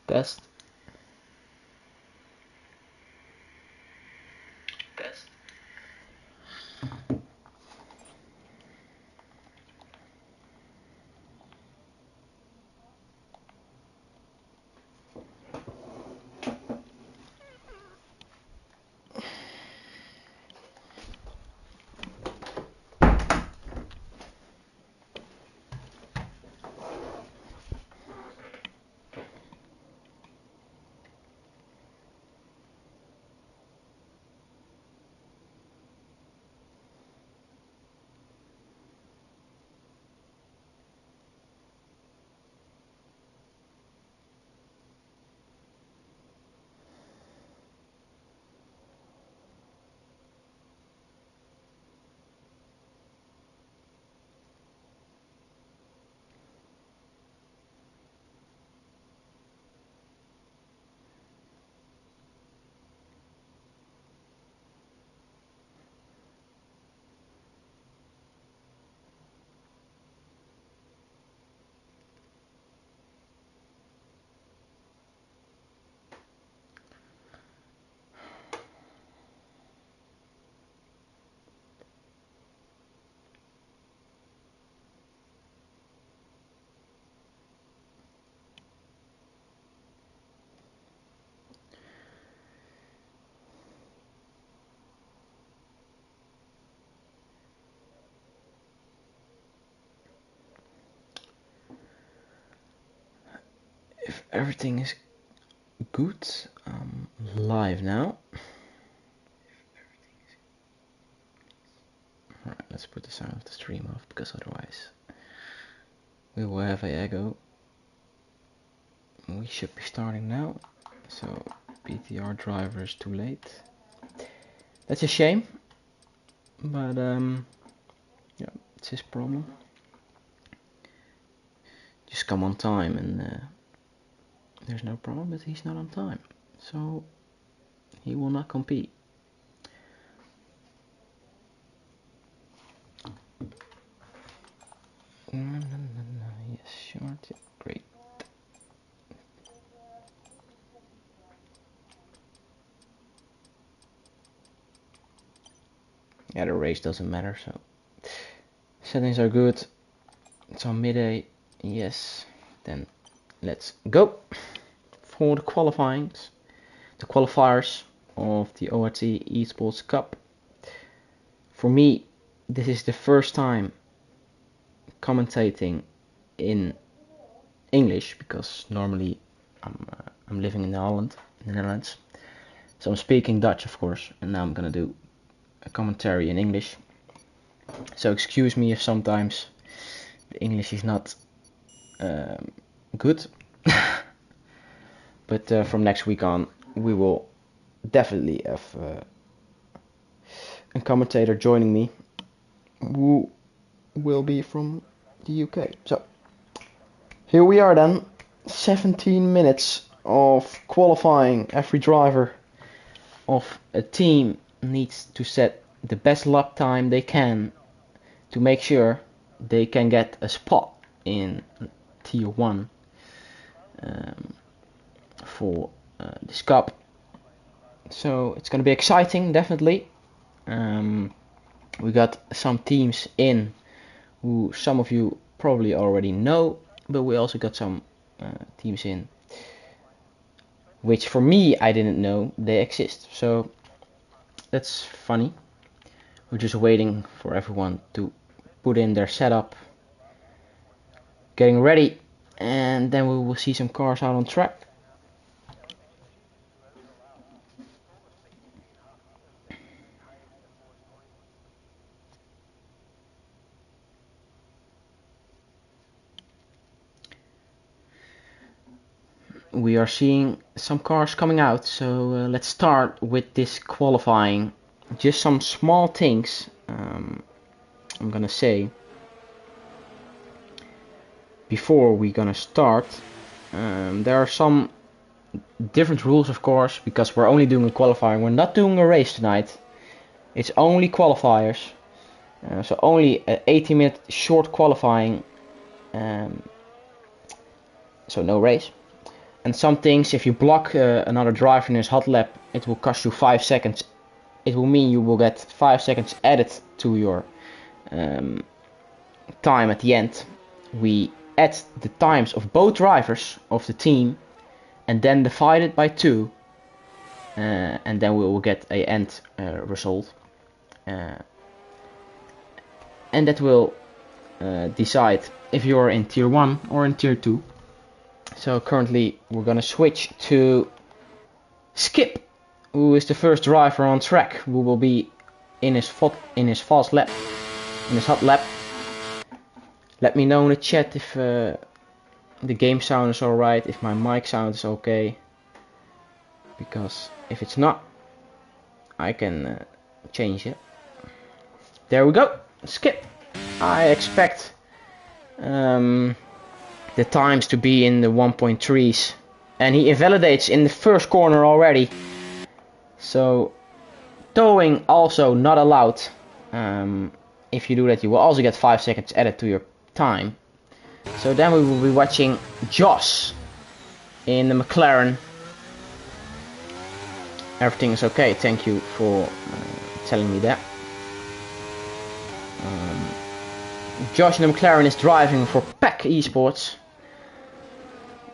Test. If everything is good, I'm live now. Alright, let's put the sound of the stream off, because otherwise we will have a echo. We should be starting now. So PTR driver is too late. That's a shame, but yeah, it's his problem. Just come on time, and there's no problem, but he's not on time, so he will not compete. Yes, short, yeah, great. Yeah, the race doesn't matter, so settings are good. It's on midday, yes. Then let's go for the qualifiers of the ORT Esports Cup. For me, this is the first time commentating in English, because normally I'm living in the Netherlands, so I'm speaking Dutch, of course, and now I'm gonna do a commentary in English. So excuse me if sometimes the English is not good, but from next week on we will definitely have a commentator joining me who will be from the UK. So here we are then, 17 minutes of qualifying. Every driver of a team needs to set the best lap time they can to make sure they can get a spot in Tier 1 for this cup. So it's going to be exciting, definitely. We got some teams in who some of you probably already know, but we also got some teams in which for me I didn't know they exist. So that's funny. We're just waiting for everyone to put in their setup, getting ready, and then we will see some cars out on track. We are seeing some cars coming out, so let's start with this qualifying. Just some small things I'm gonna say before we're gonna start. There are some different rules, of course, because we're only doing a qualifying. We're not doing a race tonight. It's only qualifiers, so only an 80-minute short qualifying, so no race. And some things, if you block another driver in his hot lap, it will cost you 5 seconds. It will mean you will get 5 seconds added to your time at the end. We add the times of both drivers of the team and then divide it by 2. And then we will get a end result. And that will decide if you're in tier 1 or in tier 2. So currently we're gonna switch to Skip, who is the first driver on track, who will be in his fast lap, in his hot lap. Let me know in the chat if the game sound is alright, if my mic sound is okay. Because if it's not, I can change it. There we go, Skip. I expect the times to be in the 1.3s, and he invalidates in the first corner already. So towing also not allowed. If you do that, you will also get 5 seconds added to your time. So then we will be watching Josh in the McLaren. Everything is okay, thank you for telling me that. Josh in the McLaren is driving for PEC Esports.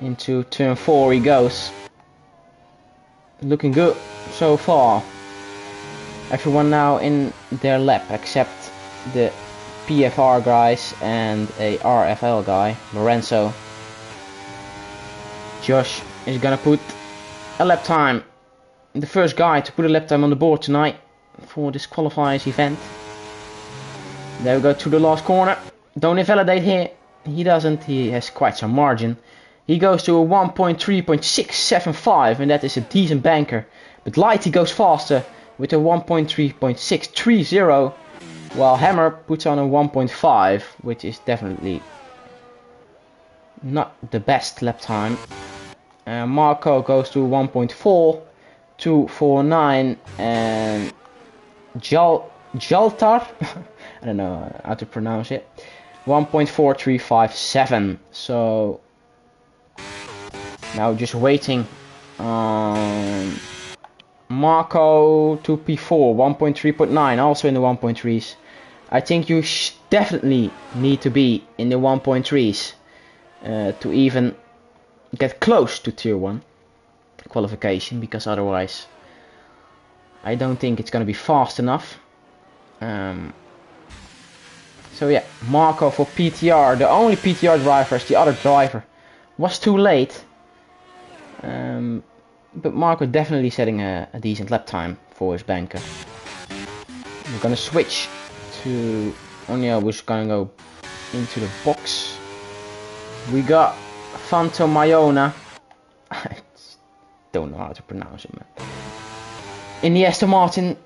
Into turn 4 he goes. Looking good so far. Everyone now in their lap except the PFR guys and a RFL guy, Lorenzo. Josh is gonna put a lap time. The first guy to put a lap time on the board tonight for this qualifiers event. There we go to the last corner. Don't invalidate here. He doesn't. He has quite some margin. He goes to a 1.3.675 and that is a decent banker. But Lighty goes faster with a 1.3.630, while Hammer puts on a 1.5, which is definitely not the best lap time. Marco goes to 1.4, 249, and Jaltar, I don't know how to pronounce it, 1.4357. So now just waiting on Marco to P4, 1.3.9, also in the 1.3s. I think you definitely need to be in the 1.3s to even get close to tier 1 qualification, because otherwise I don't think it's gonna be fast enough. So yeah, Marco for PTR, the only PTR driver, as the other driver was too late. But Marco definitely setting a decent lap time for his banker. We're gonna switch to Onyo, who's gonna go into the box. We got Phantom Mayona. I don't know how to pronounce it, man. In the Aston Martin,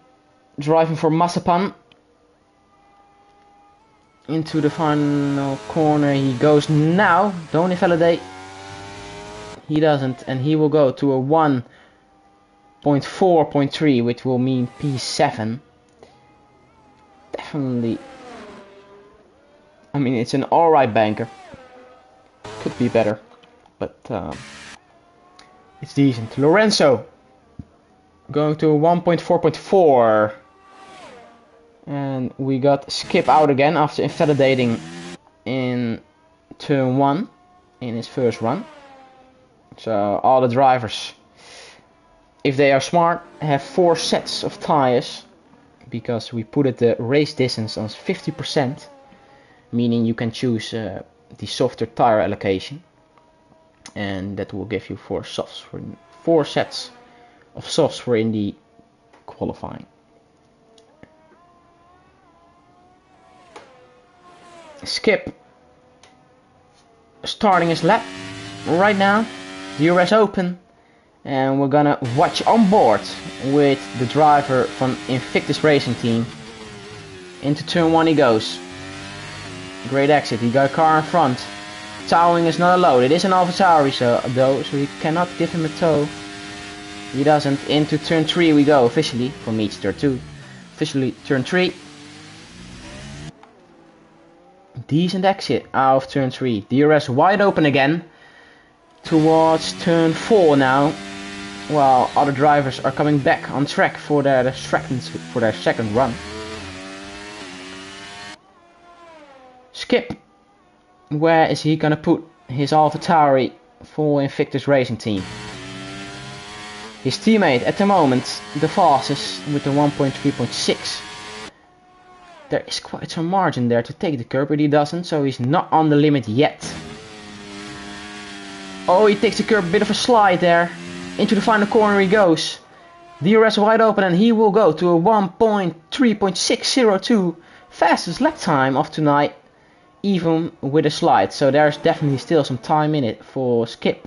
driving for Mazepan. Into the final corner he goes now. Don't invalidate. He doesn't, and he will go to a 1.4.3, which will mean P7. Definitely. I mean, it's an alright banker. Could be better, but it's decent. Lorenzo going to a 1.4.4. And we got Skip out again after invalidating in turn 1 in his first run. So all the drivers, if they are smart, have 4 sets of tires, because we put it the race distance on 50%, meaning you can choose the softer tire allocation, and that will give you 4 softs for 4 sets of softs for in the qualifying. Skip starting his lap right now. The US Open, and we're gonna watch on board with the driver from Invictus Racing Team. Into turn 1 he goes. Great exit. He got a car in front. Towing is not allowed. It is an AlphaTauri, so he cannot give him a tow. He doesn't. Into turn 3 we go officially from each turn 2. Officially turn 3. Decent exit out of turn 3. DRS wide open again. towards turn 4 now, while other drivers are coming back on track for their second run. Skip, where is he gonna put his AlphaTauri for Invictus Racing Team? His teammate at the moment, the fastest with the 1.3.6. There is quite some margin there to take the curb, but he doesn't, so he's not on the limit yet. Oh, he takes the curb, a bit of a slide there. Into the final corner he goes. DRS wide open, and he will go to a 1.3.602 fastest lap time of tonight, even with a slide. So there's definitely still some time in it for Skip.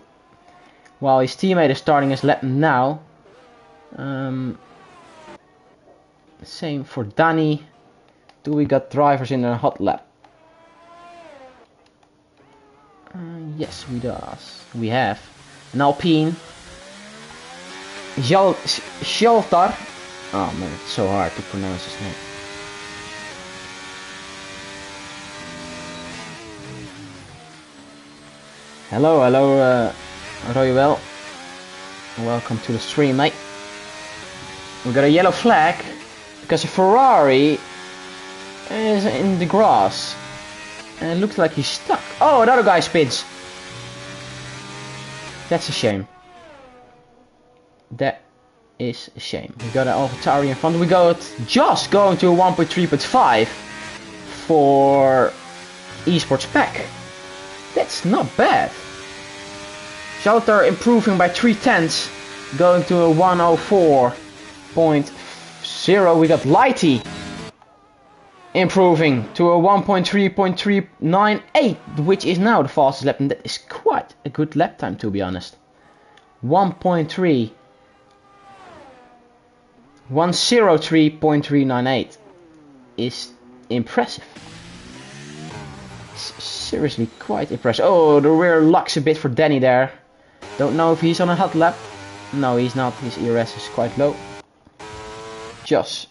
While his teammate is starting his lap now. Same for Danny. Do we got drivers in a hot lap? Yes, we have an Alpine. Sjaltar. Oh man, it's so hard to pronounce his name. Hello, Royuel. Welcome to the stream, mate. We got a yellow flag because a Ferrari is in the grass and it looks like he's stuck. Oh, another guy spins. That's a shame. That is a shame. We got an AlphaTauri in front. We got just going to a 1.3.5 for eSports pack. That's not bad. Shelter improving by 3/10, going to a 104.0. We got Lighty improving to a 1.3.398, which is now the fastest lap, and that is quite a good lap time, to be honest. 103.398 is impressive. It's seriously quite impressive. Oh, the rear locks a bit for Danny there. Don't know if he's on a hot lap. No, he's not. His ERS is quite low. Josh,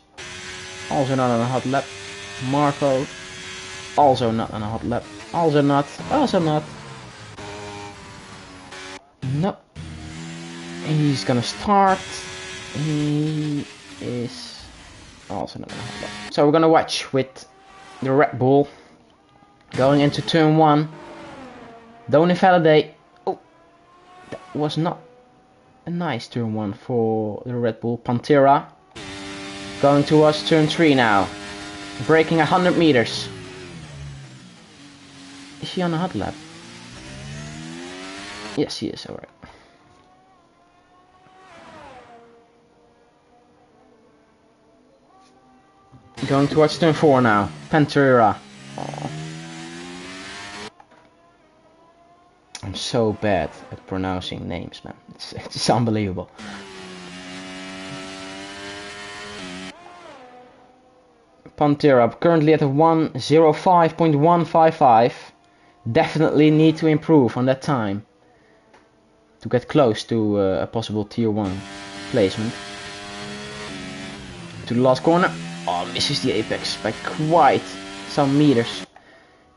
also not on a hot lap. Marco, also not on a hot lap. Also not. No. He's gonna start. He is also not on a hot lap. So we're gonna watch with the Red Bull going into turn 1. Don't invalidate. Oh, that was not a nice turn 1 for the Red Bull. Pantera going towards turn 3 now. Braking 100 meters. Is he on a hot lap? Yes, he is. Alright. Going towards turn 4 now. Pantera. Oh. I'm so bad at pronouncing names, man. It's unbelievable. Pantera currently at a 1:05.155. Definitely need to improve on that time to get close to a possible tier 1 placement. To the last corner. Oh, misses the apex by quite some meters.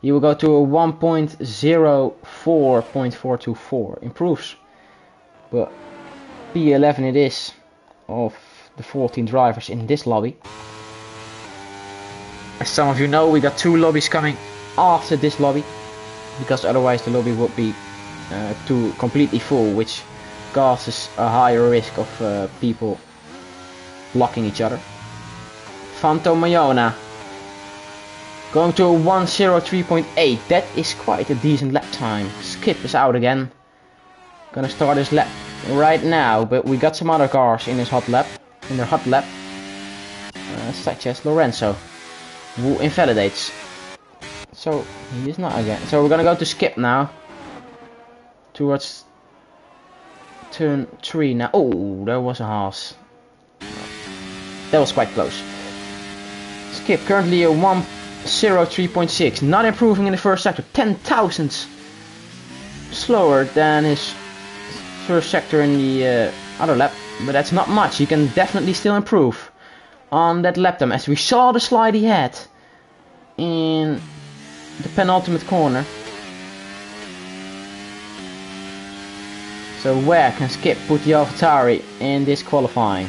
He will go to a 1.04.424. Improves. But P11 it is of the 14 drivers in this lobby. As some of you know, we got 2 lobbies coming after this lobby, because otherwise the lobby would be too completely full, which causes a higher risk of people blocking each other. Phantom Mayona going to a 1:03.8. That is quite a decent lap time. Skip is out again. Gonna start his lap right now, but we got some other cars in their hot lap, such as Lorenzo, who invalidates. So he is not again. So we're gonna go to Skip now, towards turn 3 now. Oh, there was a Haas. That was quite close. Skip currently a 1:03.6, not improving in the first sector. 10 thousandths slower than his first sector in the other lap, but that's not much. He can definitely still improve on that lap time, as we saw the slide he had in the penultimate corner. So where can Skip put the AlphaTauri in this qualifying?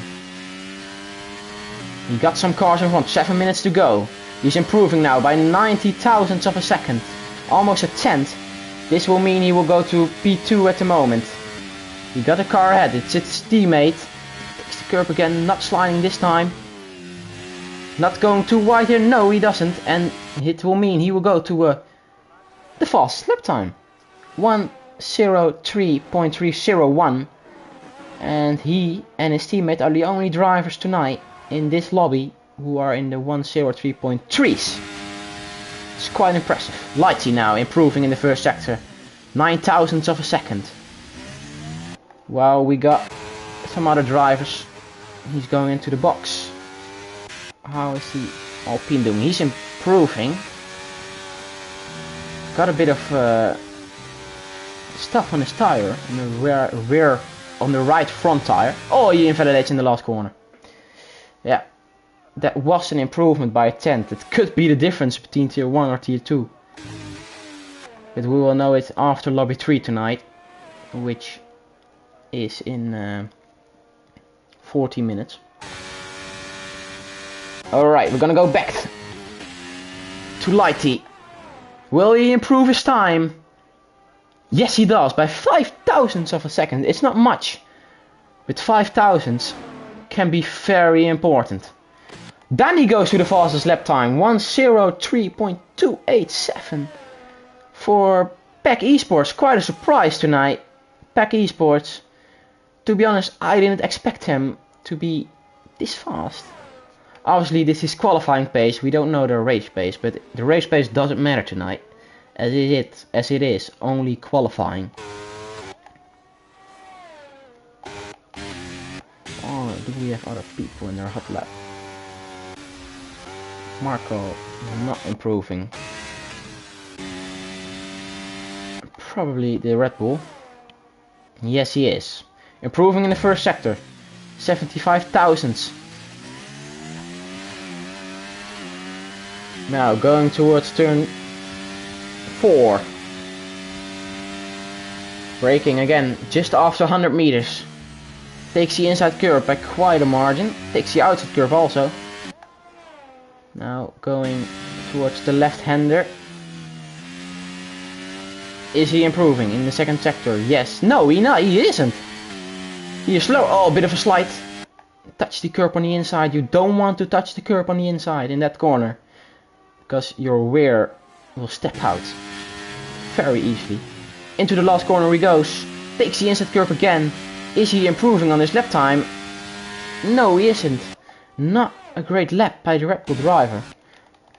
He got some cars in front, 7 minutes to go. He's improving now by 90 thousandths of a second. Almost a tenth. This will mean he will go to P2 at the moment. He got a car ahead, it's his teammate. Takes the curb again, not sliding this time. Not going too wide here, no he doesn't. And it will mean he will go to the fastest lap time. 1:03.301. And he and his teammate are the only drivers tonight in this lobby who are in the 1:03.3s. It's quite impressive. Lighty now improving in the first sector. 9 thousandths of a second. While we got some other drivers. He's going into the box. How is the Alpine doing? He's improving. Got a bit of stuff on his tire. On the rear on the right front tire. Oh, he invalidates in the last corner. Yeah. That was an improvement by a tenth. It could be the difference between tier 1 or tier 2. But we will know it after lobby 3 tonight. Which is in 40 minutes. Alright, we're gonna go back to Lighty. Will he improve his time? Yes, he does, by 5 thousandths of a second. It's not much, but 5 thousandths can be very important. Then he goes to the fastest lap time, 1:03.287 for PEC Esports. Quite a surprise tonight. PEC Esports. To be honest, I didn't expect him to be this fast. Obviously, this is qualifying pace. We don't know the race pace, but the race pace doesn't matter tonight, as it is only qualifying. Oh, do we have other people in their hot lap? Marco not improving. Probably the Red Bull. Yes, he is. Improving in the first sector. 75 thousandths. Now going towards turn 4. Braking again just after 100 meters. Takes the inside curve by quite a margin. Takes the outside curve also. Now going towards the left-hander. Is he improving in the second sector? Yes. No, he isn't. He is slow. Oh, a bit of a slide. Touch the curb on the inside. You don't want to touch the curb on the inside in that corner, because your rear will step out very easily. Into the last corner he goes. Takes the inside curve again. Is he improving on his lap time? No, he isn't. Not a great lap by the Red Bull driver.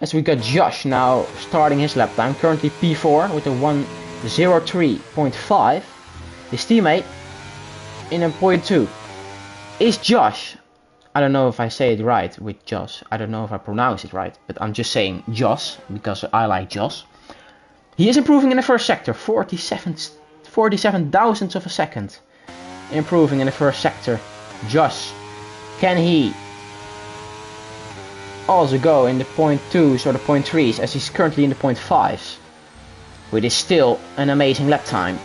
As we got Josh now starting his lap time. Currently P4 with a 1:03.5. His teammate in a .2 is Josh. I don't know if I say it right with Josh. I don't know if I pronounce it right, but I'm just saying Josh because I like Josh. He is improving in the first sector, 47 thousandths of a second. Improving in the first sector. Josh, can he also go in the .2s or the .3s as he's currently in the .5s? Which is still an amazing lap time.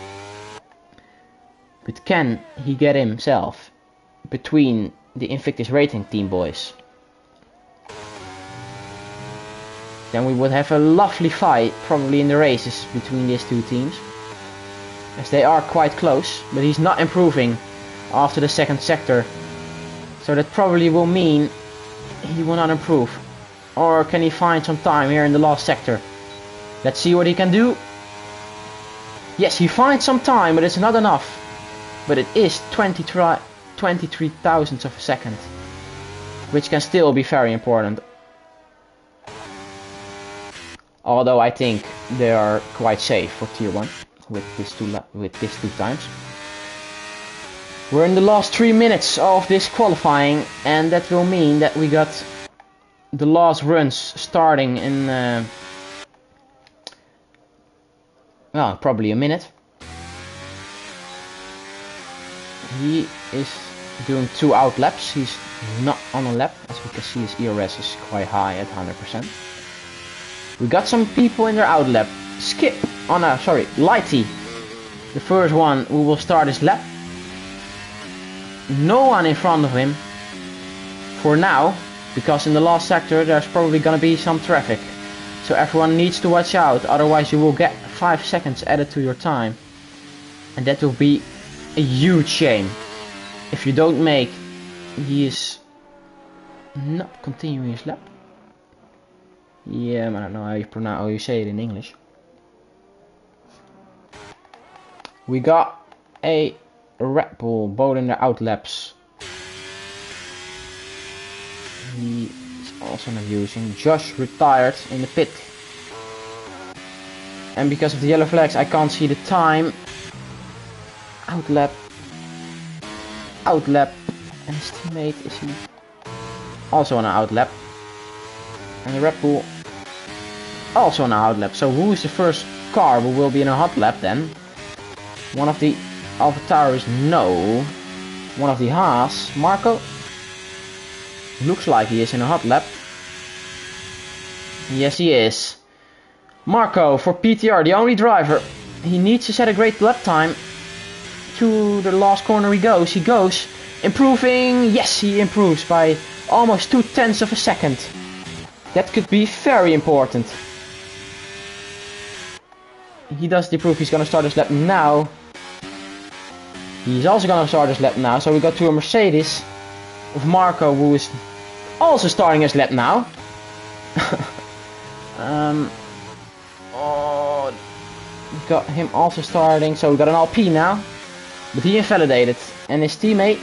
But can he get himself between the Invictus Racing team boys? Then we would have a lovely fight probably in the races between these two teams, as they are quite close, but he's not improving after the second sector, so that probably will mean he will not improve. Or can he find some time here in the last sector? Let's see what he can do. Yes, he finds some time, but it's not enough. But it is 23 thousandths of a second, which can still be very important. Although I think they are quite safe for tier 1 with these two times. We're in the last 3 minutes of this qualifying, and that will mean that we got the last runs starting in well, probably a minute. He is doing 2 out laps. He's not on a lap. As we can see, his ERS is quite high at 100%. We got some people in their outlap. Skip, Lighty, the first one who will start his lap. no one in front of him for now, because in the last sector there's probably gonna be some traffic. So everyone needs to watch out, otherwise you will get 5 seconds added to your time. And that will be a huge shame. If you don't make, he is not continuing his lap. Yeah, I don't know how you say it in English. We got a Red Bull both in the out laps. He is also not using. Josh retired in the pit. And because of the yellow flags I can't see the time. Out lap. And his teammate, is he also on an out lap? And the Red Bull also on an out lap. So who is the first car who will be in a hot lap then? One of the AlphaTauris, no. One of the Haas, Marco. Looks like he is in a hot lap. Yes, he is. Marco for PTR, the only driver. He needs to set a great lap time. To the last corner he goes. Improving. Yes, he improves by almost 0.2 of a second. That could be very important. He does improve. He's gonna start his lap now. He's also gonna start his lap now. So we go to a Mercedes of Marco, who is also starting his lap now. Oh, we got him also starting. So we got an Alpine now, but he invalidated, and his teammate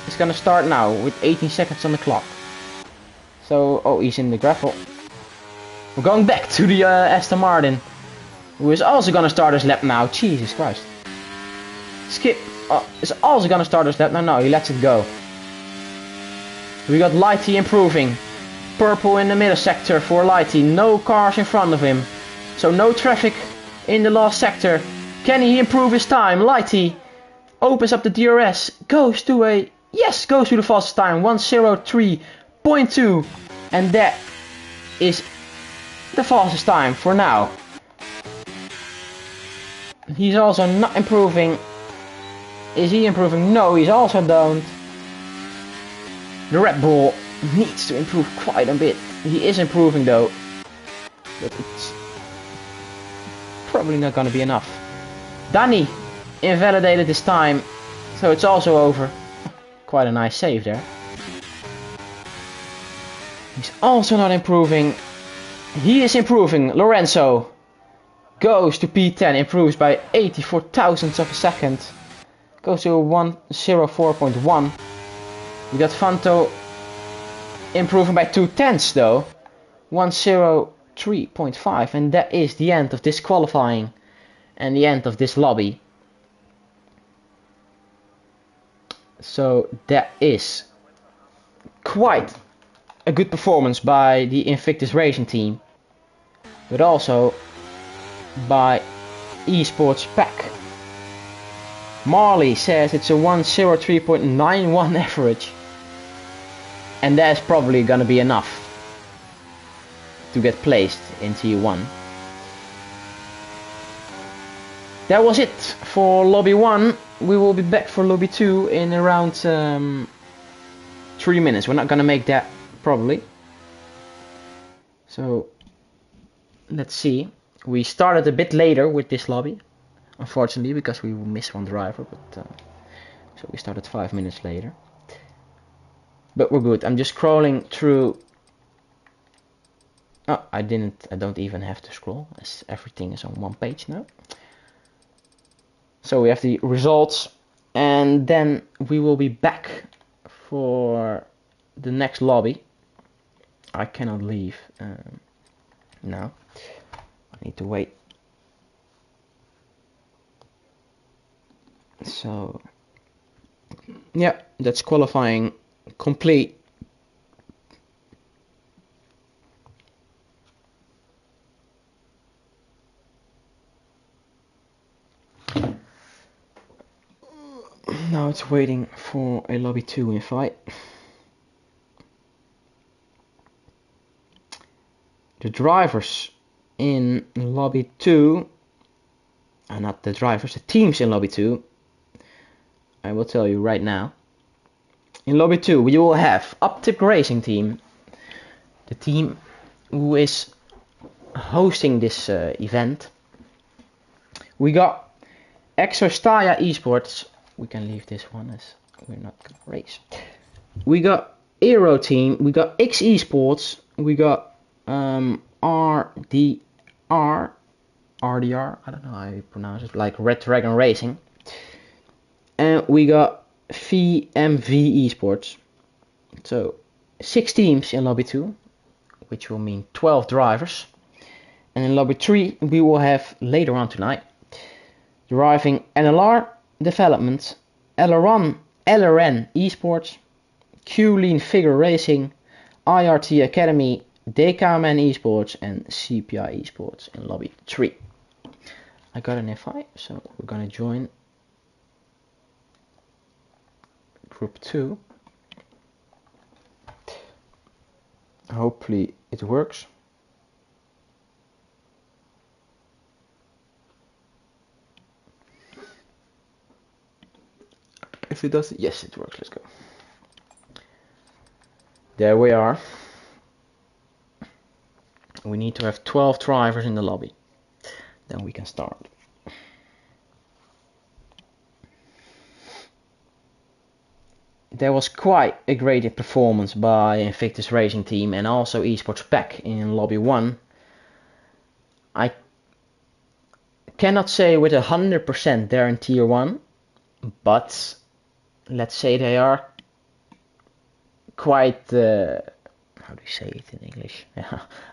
is gonna start now with 18 seconds on the clock. So, oh, he's in the gravel. We're going back to the Aston Martin, who is also gonna start his lap now. Jesus Christ. Skip is also gonna start his lap now. No, he lets it go. We got Lighty improving. Purple in the middle sector for Lighty. No cars in front of him. So no traffic in the last sector. Can he improve his time? Lighty opens up the DRS. Goes to the fastest time. 1:03.2. And that is the fastest time for now. He's also not improving. Is he improving? No, he's also don't. The Red Bull needs to improve quite a bit. He is improving though, but it's probably not gonna be enough. Danny invalidated his time, so it's also over. Quite a nice save there. He's also not improving. He is improving. Lorenzo goes to P10, improves by 84 thousandths of a second. Goes to 1:04.1. We got Fanto improving by 0.2 though. 1:03.5, and that is the end of this qualifying and the end of this lobby. So that is quite a good performance by the Invictus Racing team, but also by ESPORTS Pack. Marley says it's a 1:03.91 average, and that's probably gonna be enough to get placed in Tier 1. That was it for Lobby 1. We will be back for Lobby 2 in around 3 minutes. We're not gonna make that probably. So let's see. We started a bit later with this lobby, unfortunately, because we missed one driver, but so we started 5 minutes later. But we're good. I'm just scrolling through. Oh, I don't even have to scroll, as everything is on one page now. So we have the results, and then we will be back for the next lobby. I cannot leave now. I need to wait. So yeah, that's qualifying complete. Now it's waiting for a lobby 2 invite. The drivers in lobby 2, not the drivers, the teams in lobby 2 I will tell you right now. In lobby 2 we will have Uptip Racing Team, the team who is hosting this event. We got Exostaya ESPORTS. We can leave this one as we're not gonna race. We got Aero Team. We got X ESPORTS. We got RDR. I don't know how you pronounce it. Like Red Dragon Racing. And we got VMV Esports. So 6 teams in lobby 2, which will mean 12 drivers. And in lobby 3 we will have later on tonight driving NLR Development, LRN Esports, Q-Lean Figure Racing, IRT Academy, DKMN Esports and CPI Esports in lobby 3. I got an FI, so we're gonna join group 2. Hopefully it works. If it does, yes, it works. Let's go. There we are. We need to have 12 drivers in the lobby. Then we can start. There was quite a great performance by Invictus Racing Team and also Esports Pack in lobby 1. I cannot say with 100% they're in tier 1, but let's say they are quite, how do you say it in English?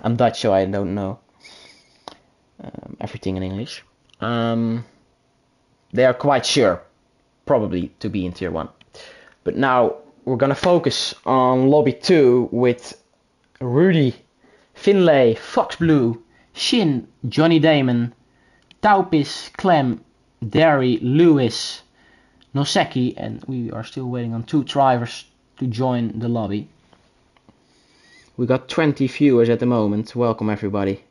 I'm Dutch, so I don't know everything in English. They are quite sure, probably, to be in tier 1. But now we're gonna focus on lobby 2 with Rudy, Finlay, Fox Blue, Shin, Johnny Damon, Taupis, Clem, Derry, Lewis, Noseki, and we are still waiting on 2 drivers to join the lobby. We got 20 viewers at the moment. Welcome everybody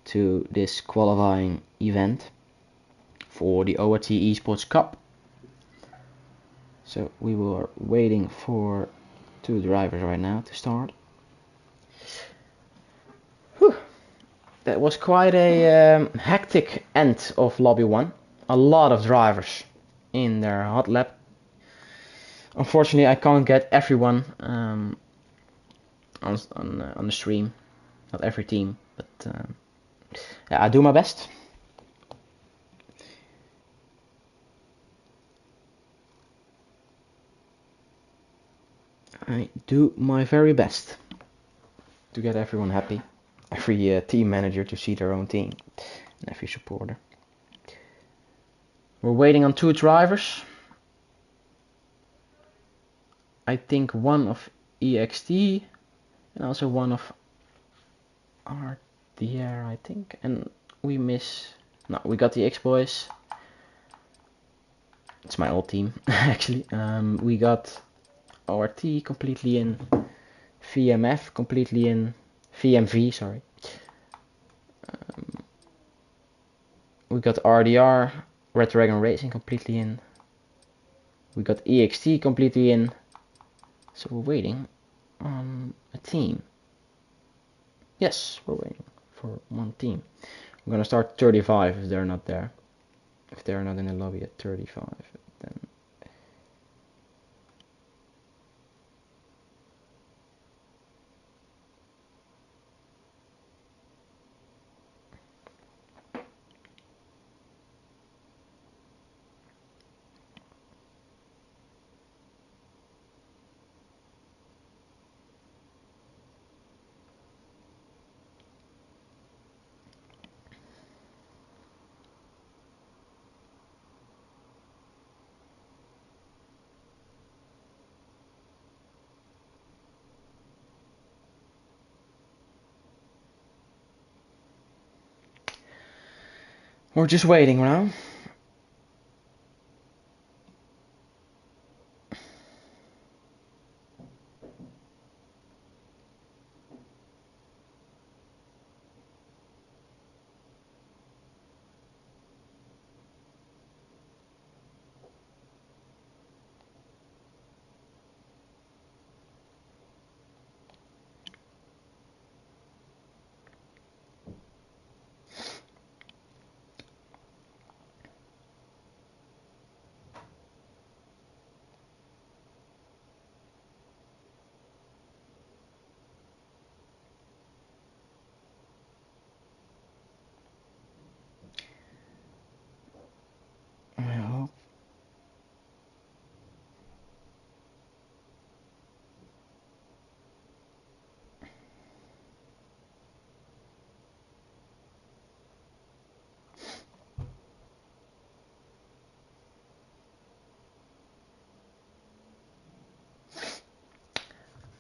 to this qualifying event for the ORT Esports Cup. So we were waiting for 2 drivers right now to start. Whew. That was quite a hectic end of lobby 1. A lot of drivers in their hot lap. Unfortunately, I can't get everyone on the stream. Not every team, but yeah, I do my best. I do my very best to get everyone happy, every team manager to see their own team, and every supporter. We're waiting on 2 drivers. I think one of EXT and also one of RDR, I think. And we got the X-Boys. It's my old team, actually. We got ORT completely in, VMF completely in, VMV, sorry. We got RDR, Red Dragon Racing completely in. We got EXT completely in. So we're waiting on a team. Yes, we're waiting for one team. I'm gonna start 35 if they're not there. If they're not in the lobby at 35, then we're just waiting now.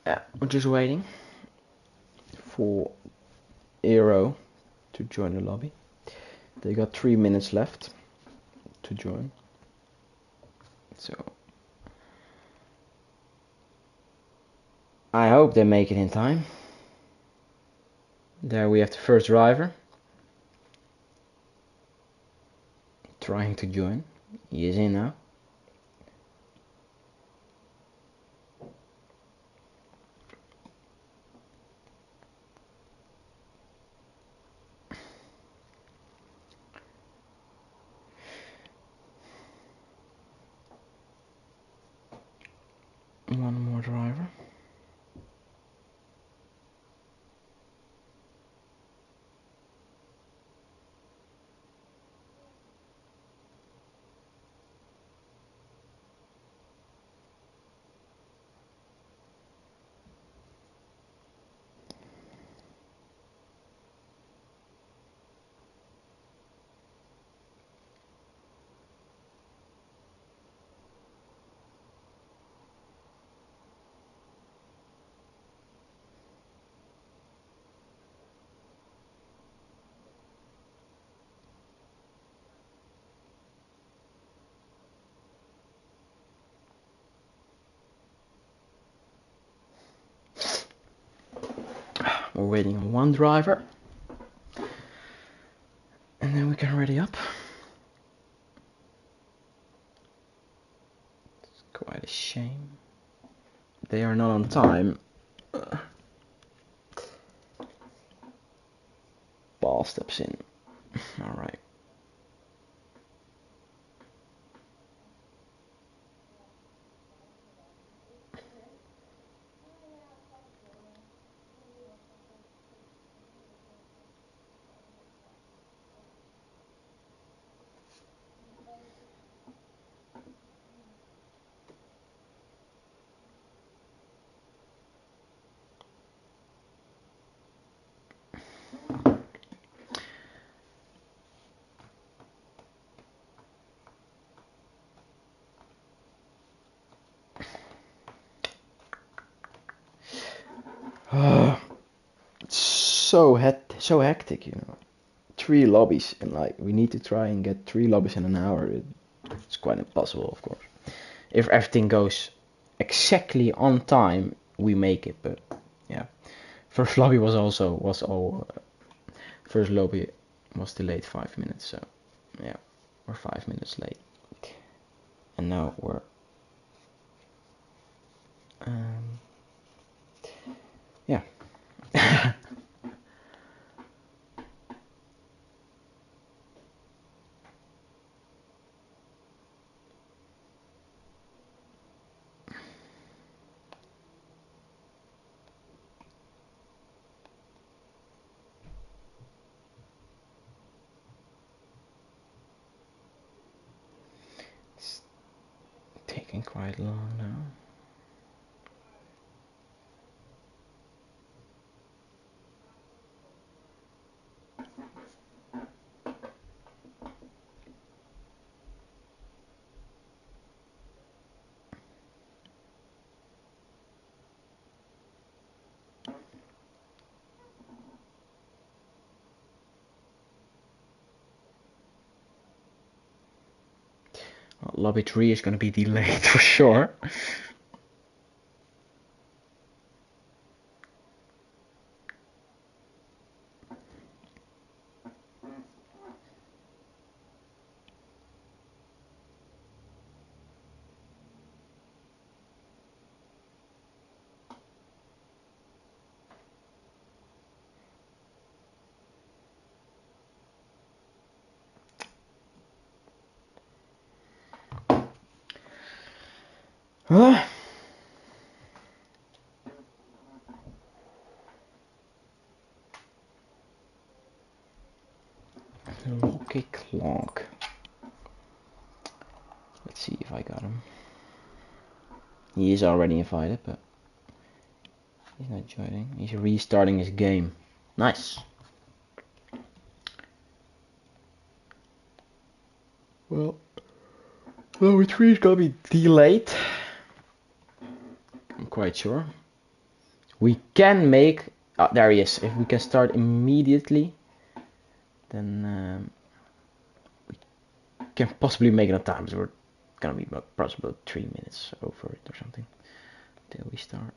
Yeah, we're just waiting for Aero to join the lobby. They got 3 minutes left to join. So I hope they make it in time. There we have the first driver trying to join. He is in now. One more driver. We're waiting on one driver. And then we can ready up. It's quite a shame. They are not on time. Ball steps in. Alright. So hectic, you know. 3 lobbies, and like we need to try and get 3 lobbies in an hour. It's quite impossible, of course. If everything goes exactly on time, we make it. But yeah, first lobby first lobby was delayed 5 minutes. So yeah, we're 5 minutes late, and now we're yeah. It's taking quite long now. Lobby 3 is going to be delayed for sure. Rocky Clock. Let's see if I got him. He is already invited, but he's not joining. He's restarting his game. Nice. Well, lobby 3 is gonna be delayed. I'm quite sure. We can make... Oh, there he is. If we can start immediately, then we can possibly make it on time. So we're gonna be about 3 minutes over it or something till we start.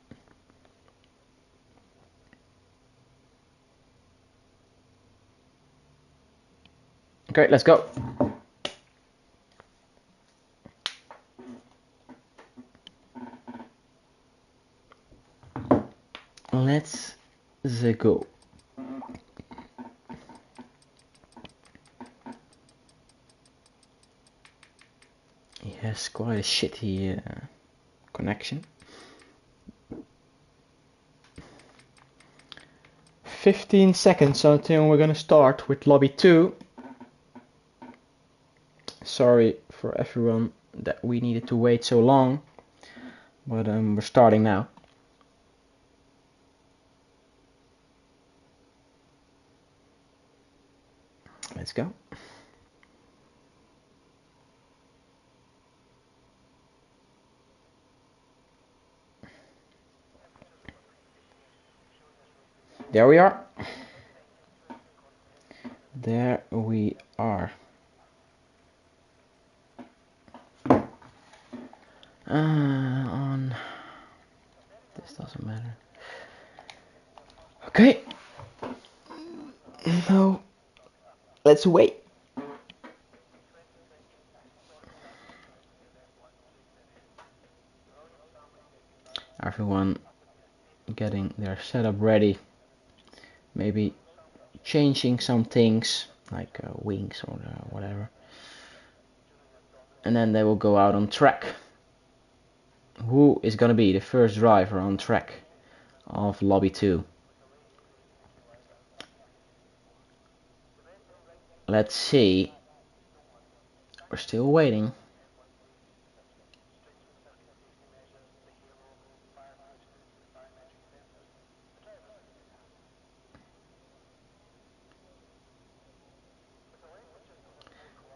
Okay, let's go. Let's go. He has quite a shitty connection. 15 seconds until we're gonna start with lobby 2. Sorry for everyone that we needed to wait so long, but we're starting now. Let's go. There we are. There we are. On this doesn't matter. Okay. Now let's wait. Everyone getting their setup ready. Maybe changing some things like wings or whatever. And then they will go out on track. Who is gonna be the first driver on track of lobby 2? Let's see. We're still waiting.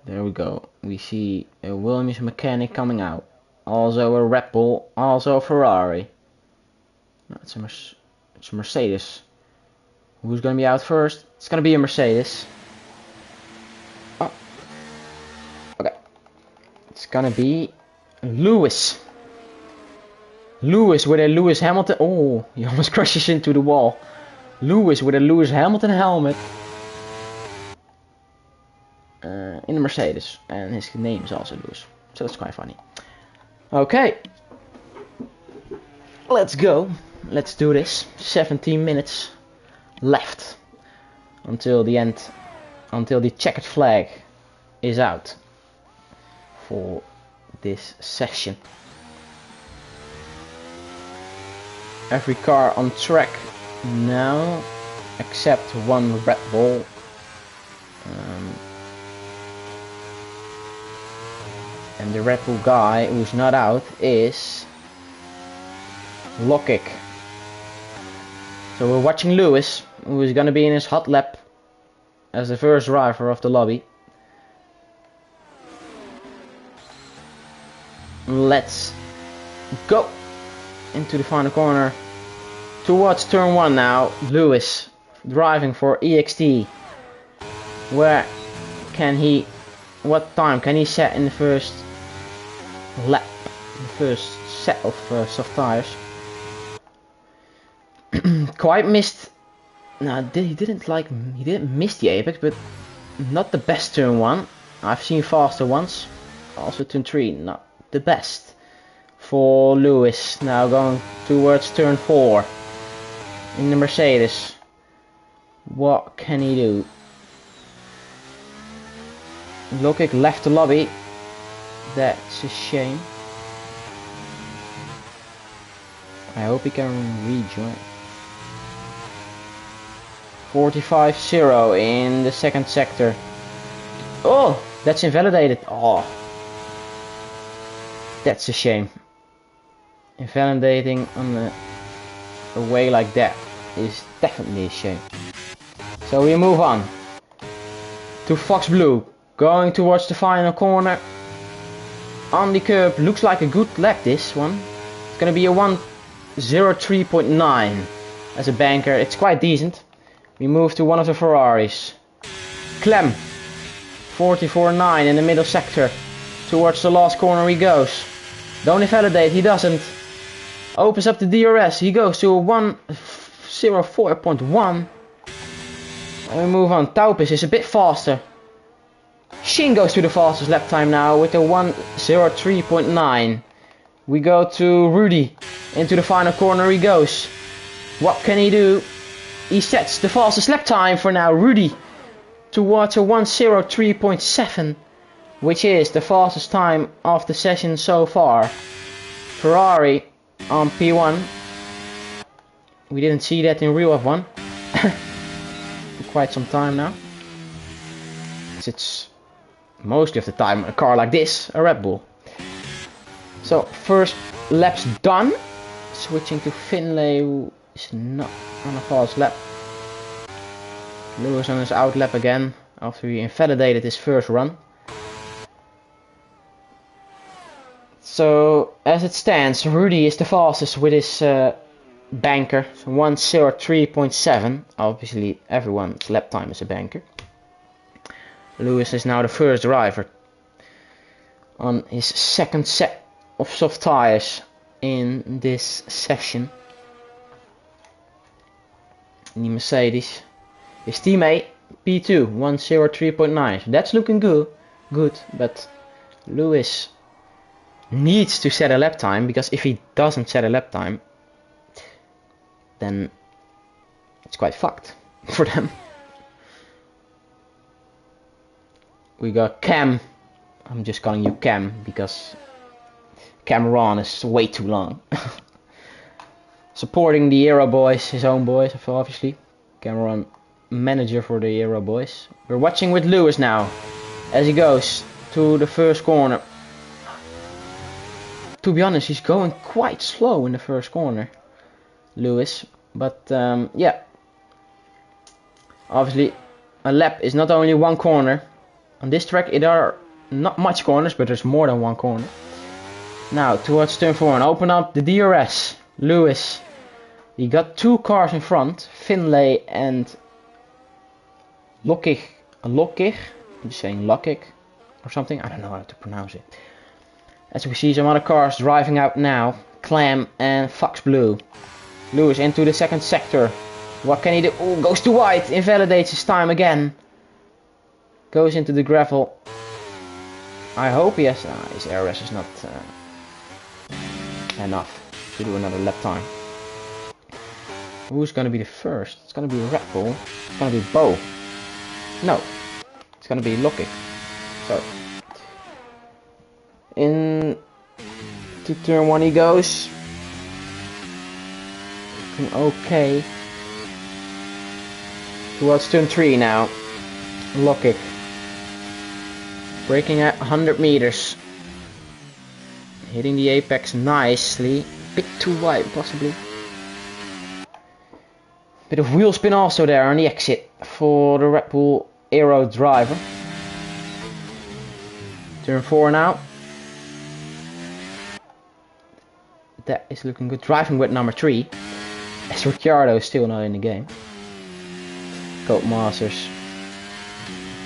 There we go. We see a Williams mechanic coming out. Also a Red Bull. Also a Ferrari. No, it's a Mercedes. Who's gonna be out first? It's gonna be a Mercedes. Oh. Okay. It's gonna be Lewis. Lewis with a Lewis Hamilton. Oh, he almost crashes into the wall. Lewis with a Lewis Hamilton helmet. In the Mercedes, and his name is also Lewis, so that's quite funny. Okay, let's go. Let's do this. 17 minutes left until the end, until the checkered flag is out for this session. Every car on track now, except one Red Bull. And the Red Bull guy who's not out is Lokic. So we're watching Lewis, who is going to be in his hot lap as the first driver of the lobby. Let's go into the final corner towards turn 1 now. Lewis driving for EXT. Where can he, what time can he set in the first lap, the first set of soft tires? Quite missed. No, he didn't miss the apex, but not the best turn 1. I've seen faster ones. Also turn 3, not the best for Lewis. Now going towards turn 4 in the Mercedes. What can he do? Lokic left the lobby. That's a shame. I hope he can rejoin. 45-0 in the second sector. Oh, that's invalidated. Oh, that's a shame. Invalidating on a way like that is definitely a shame. So we move on to Fox Blue, going towards the final corner. On the curb, looks like a good lap this one. It's gonna be a 1:03.9 as a banker. It's quite decent. We move to one of the Ferraris. Clem, 44.9 in the middle sector. Towards the last corner he goes. Don't invalidate, he doesn't. Opens up the DRS, he goes to a 1:04.1. And we move on. Taupis is a bit faster. Shin goes to the fastest lap time now with a 1:03.9. We go to Rudy. Into the final corner he goes. What can he do? He sets the fastest lap time for now. Rudy towards a 1:03.7, which is the fastest time of the session so far. Ferrari on P1. We didn't see that in real F1 for quite some time now. It's mostly of the time a car like this, a Red Bull. So first lap's done. Switching to Finlay, who is not on a fast lap. Lewis on his out lap again after he invalidated his first run. So as it stands, Rudy is the fastest with his banker, so 1:03.7. Obviously everyone's lap time is a banker. Lewis is now the first driver on his second set of soft tires in this session. In the Mercedes, his teammate P2 1:03.9. So that's looking good, but Lewis needs to set a lap time, because if he doesn't set a lap time, then it's quite fucked for them. We got Cam. I'm just calling you Cam because Cameron is way too long. Supporting the Aero boys, his own boys, obviously. Cameron, manager for the Aero boys. We're watching with Lewis now as he goes to the first corner. To be honest, he's going quite slow in the first corner, Lewis. But yeah, obviously a lap is not only one corner. On this track there are not much corners, but there's more than one corner. Now towards turn 4 and open up the DRS. Lewis, he got two cars in front, Finlay and Lockig. I'm just saying Lockig or something, I don't know how to pronounce it. As we see some other cars driving out now, Clam and Fox Blue. Lewis into the second sector. What can he do? Oh, goes to wide, invalidates his time again. Goes into the gravel. I hope he has, his RS is not enough to do another lap time. Who's gonna be the first? It's gonna be Red Bull. It's gonna be Bo. No, it's gonna be Lockig. So in to turn 1 he goes. Okay. Towards turn 3 now. Lockig. Braking at 100 meters. Hitting the apex nicely. Bit too wide possibly. Bit of wheel spin also there on the exit for the Red Bull Aero driver. Turn 4 now. That is looking good. Driving with number 3. As Ricciardo is still not in the game. Colt Masters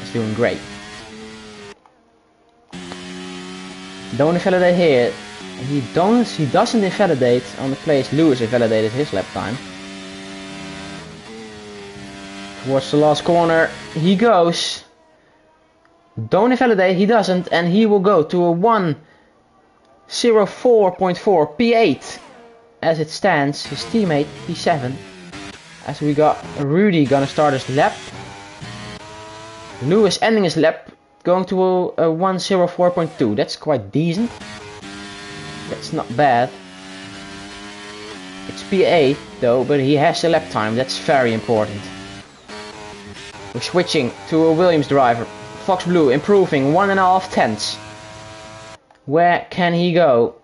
is doing great. Don't invalidate here. He doesn't invalidate on the place Lewis invalidated his lap time. Towards the last corner he goes. Don't invalidate, he doesn't, and he will go to a 1:04.4 P8 as it stands. His teammate P7. As we got Rudy gonna start his lap. Lewis ending his lap, going to a 1:04.2. That's quite decent. That's not bad. It's P8 though, but he has a lap time. That's very important. We're switching to a Williams driver. Fox Blue improving 1.5 tenths. Where can he go?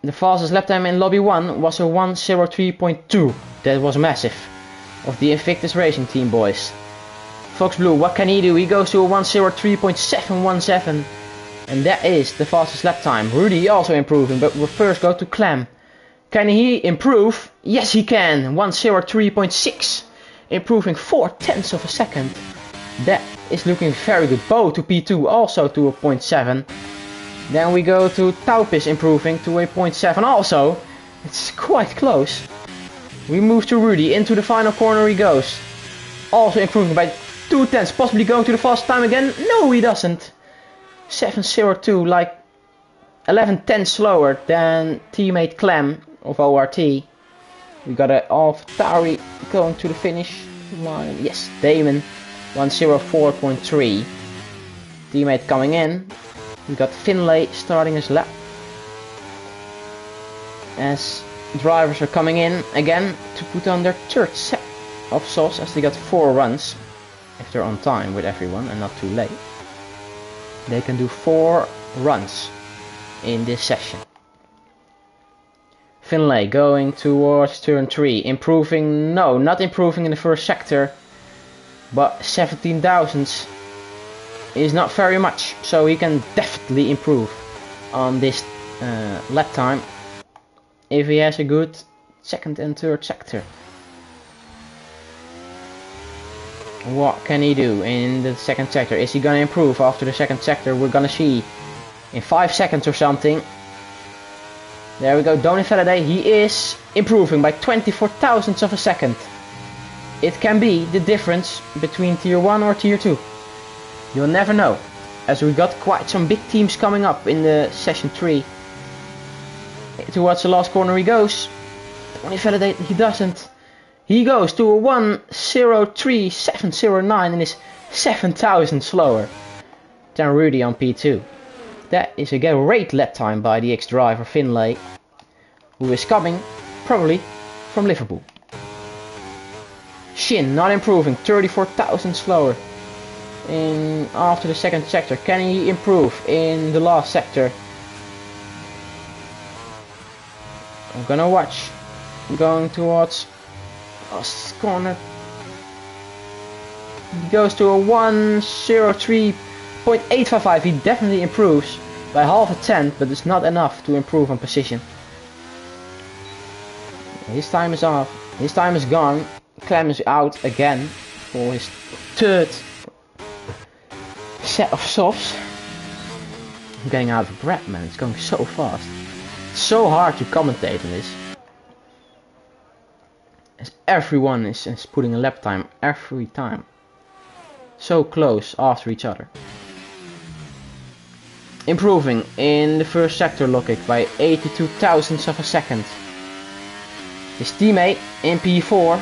The fastest lap time in lobby 1 was a 1:03.2. That was massive. Of the Invictus Racing Team boys. Fox Blue, what can he do? He goes to a 1:03.717. And that is the fastest lap time. Rudy also improving, but we'll first go to Clem. Can he improve? Yes, he can. 103.6, improving 4/10 of a second. That is looking very good. Bo to P2, also to a 0.7. Then we go to Taupis, improving to a 0.7 also. It's quite close. We move to Rudy. Into the final corner he goes. Also improving by 2/10, possibly going to the fast time again. No, he doesn't. 7:02, like 11/10 slower than teammate Clem of ORT. We got a AlphaTauri going to the finish line. Yes, Damon 1:04.3. Teammate coming in. We got Finlay starting his lap. As drivers are coming in again to put on their third set of softs, as they got 4 runs. If they're on time with everyone and not too late, they can do 4 runs in this session. Finlay going towards turn 3, improving, no, not improving in the first sector, but 17 thousandths is not very much, so he can definitely improve on this lap time if he has a good second and third sector. What can he do in the second sector? Is he gonna improve after the second sector? We're gonna see in 5 seconds or something. There we go, Donny Faraday, he is improving by 24 thousandths of a second. It can be the difference between tier 1 or tier 2. You'll never know, as we got quite some big teams coming up in the session 3. Towards the last corner he goes. Donny Faraday, he doesn't. He goes to a 1:03.709 and is 7,000 slower than Rudy on P2. That is a great lap time by the ex-driver Finlay, who is coming probably from Liverpool. Shin not improving, 34,000 slower in after the second sector. Can he improve in the last sector? I'm gonna watch. Going towards last corner. He goes to a 1:03.855. He definitely improves by half a tenth, but it's not enough to improve on position. His time is off. His time is gone. Clem is out again for his third set of softs. I'm getting out of breath, man. It's going so fast. It's so hard to commentate on this, as everyone is putting a lap time every time. So close after each other. Improving in the first sector Lokic by 82 thousandths of a second. His teammate in P4,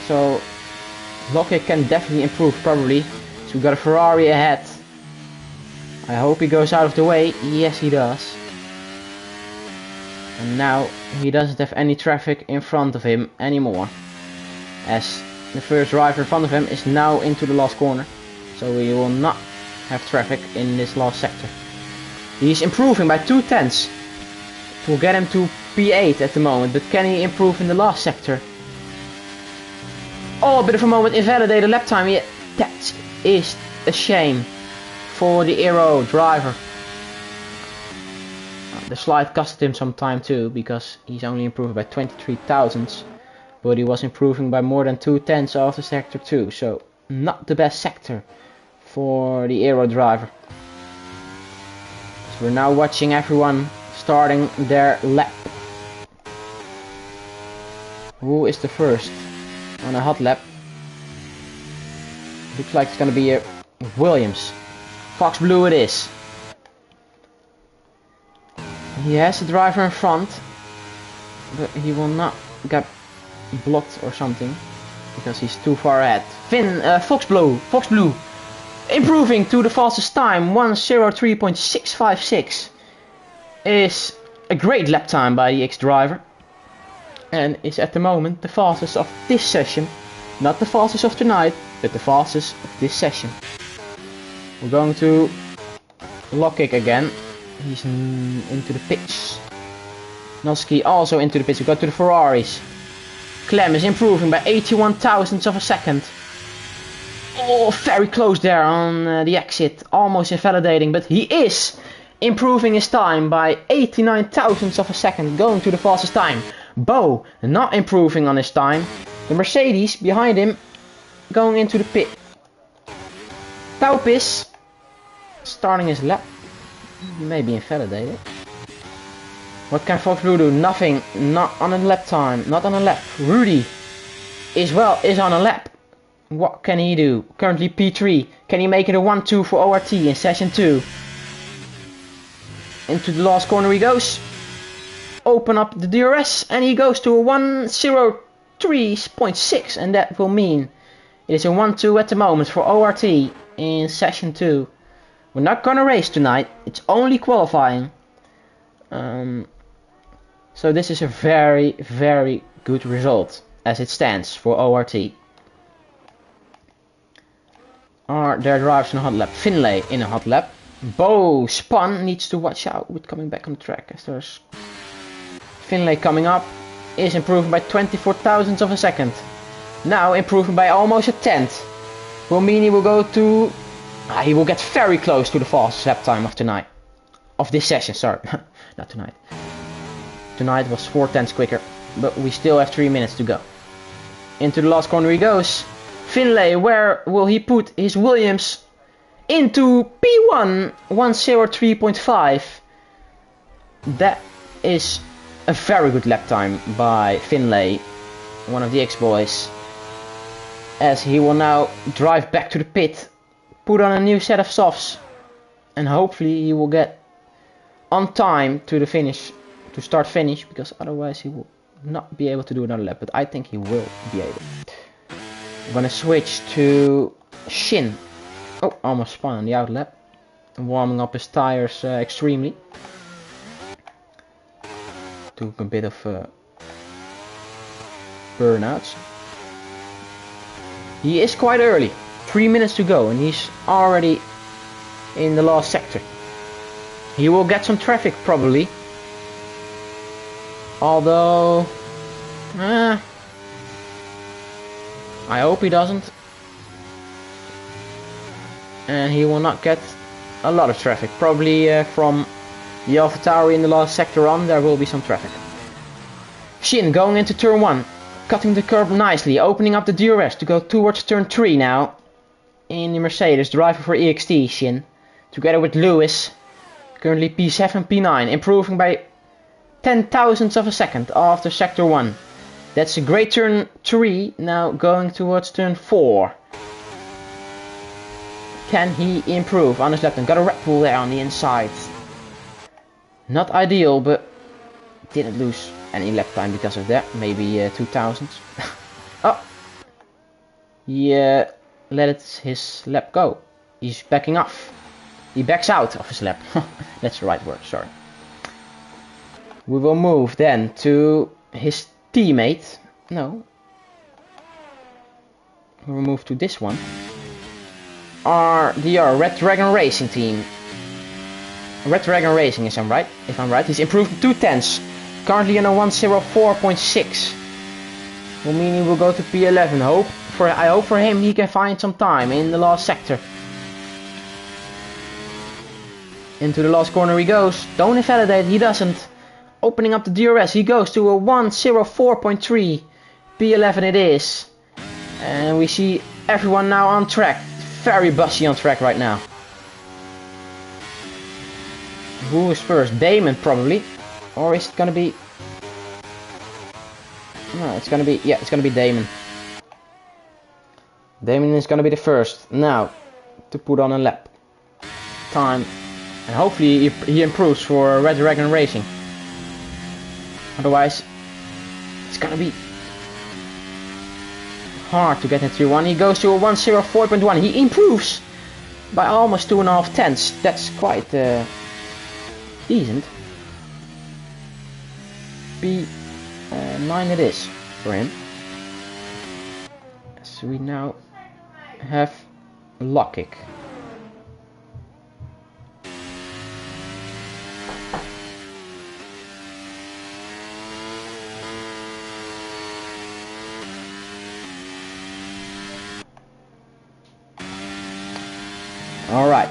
so Lokic can definitely improve probably. So we got a Ferrari ahead. I hope he goes out of the way. Yes, he does. And now he doesn't have any traffic in front of him anymore, as the first driver in front of him is now into the last corner, so we will not have traffic in this last sector. He's improving by 2/10 to get him to P8 at the moment, but can he improve in the last sector? Oh, a bit of a moment, invalidated lap time. Yeah, that is a shame for the Aero driver. The slide costed him some time too, because he's only improved by 23 thousandths, but he was improving by more than 2/10 after sector 2, so not the best sector for the Aero driver. So we're now watching everyone starting their lap. Who is the first on a hot lap? Looks like it's gonna be a Williams. Fox Blue it is. He has a driver in front, but he will not get blocked or something because he's too far ahead. Fox Blue, improving to the fastest time, 1:03.656, is a great lap time by the ex-driver, and is at the moment the fastest of this session. Not the fastest of tonight, but the fastest of this session. We're going to Lokic again. He's into the pits. Noski also into the pits. We go to the Ferraris. Clem is improving by 81 thousandths of a second. Oh, very close there on the exit. Almost invalidating, but he is improving his time by 89 thousandths of a second, going to the fastest time. Bo not improving on his time. The Mercedes behind him going into the pit. Taupis starting his lap. He may be invalidated. What can Fox Blue do? Nothing. Not on a lap time. Not on a lap. Rudy is on a lap. What can he do? Currently P3. Can he make it a 1-2 for ORT in session 2? Into the last corner he goes. Open up the DRS and he goes to a 1:03.6, and that will mean it is a 1-2 at the moment for ORT in session 2. We're not gonna race tonight. It's only qualifying. So this is a very, very good result as it stands for ORT. Are their drivers in a hot lap? Finlay in a hot lap. Bo Spun needs to watch out with coming back on the track, as there's Finlay coming up, is improving by 24 thousandths of a second. Now improving by almost a tenth. Will mean he will go to... he will get very close to the fastest lap time of tonight. Of this session, sorry. Not tonight. Tonight was 4 tenths quicker, but we still have 3 minutes to go. Into the last corner he goes. Finlay, where will he put his Williams? Into P1 1:03.5. That is a very good lap time by Finlay, one of the X-boys, as he will now drive back to the pit, put on a new set of softs, and hopefully he will get on time to the finish, to start finish, because otherwise he will not be able to do another lap, but I think he will be able. I'm gonna switch to Shin. Oh, almost spun on the out lap. Warming up his tires extremely. Took a bit of burnouts. He is quite early. 3 minutes to go and he's already in the last sector. He will get some traffic probably. Although... I hope he doesn't. And he will not get a lot of traffic. Probably from the AlphaTauri in the last sector on, there will be some traffic. Shin going into turn 1. Cutting the curb nicely. Opening up the DRS to go towards turn 3 now. In the Mercedes. Driver for EXT, Shin. Together with Lewis. Currently P7, P9. Improving by 10 thousandths of a second after sector 1. That's a great turn 3. Now going towards turn 4. Can he improve on his lap time? Got a Red Bull there on the inside. Not ideal, but didn't lose any lap time because of that. Maybe 2 thousandths. Oh! Yeah, let his lap go. He's backing off. He backs out of his lap. That's the right word, sorry. We will move then to his teammate. No. We'll move to this one. RDR, Red Dragon Racing team. Red Dragon Racing, if I'm right. He's improved 2 tenths. Currently in a 1:04.6. Will mean he will go to P11. I hope for him he can find some time in the last sector. Into the last corner he goes. Don't invalidate, he doesn't. Opening up the DRS, he goes to a 1:04.3. P11 it is. And we see everyone now on track. Very busy on track right now. Who is first? Damon probably. Or is it gonna be... No, it's gonna be... Yeah, it's gonna be Damon. Damon is gonna be the first. Now, to put on a lap time. And hopefully he improves for Red Dragon Racing. Otherwise, it's gonna be hard to get into 1. He goes to a 1:04.1. He improves by almost 2.5 tenths. That's quite decent. P9 it is for him. So we now have lock kick. Alright.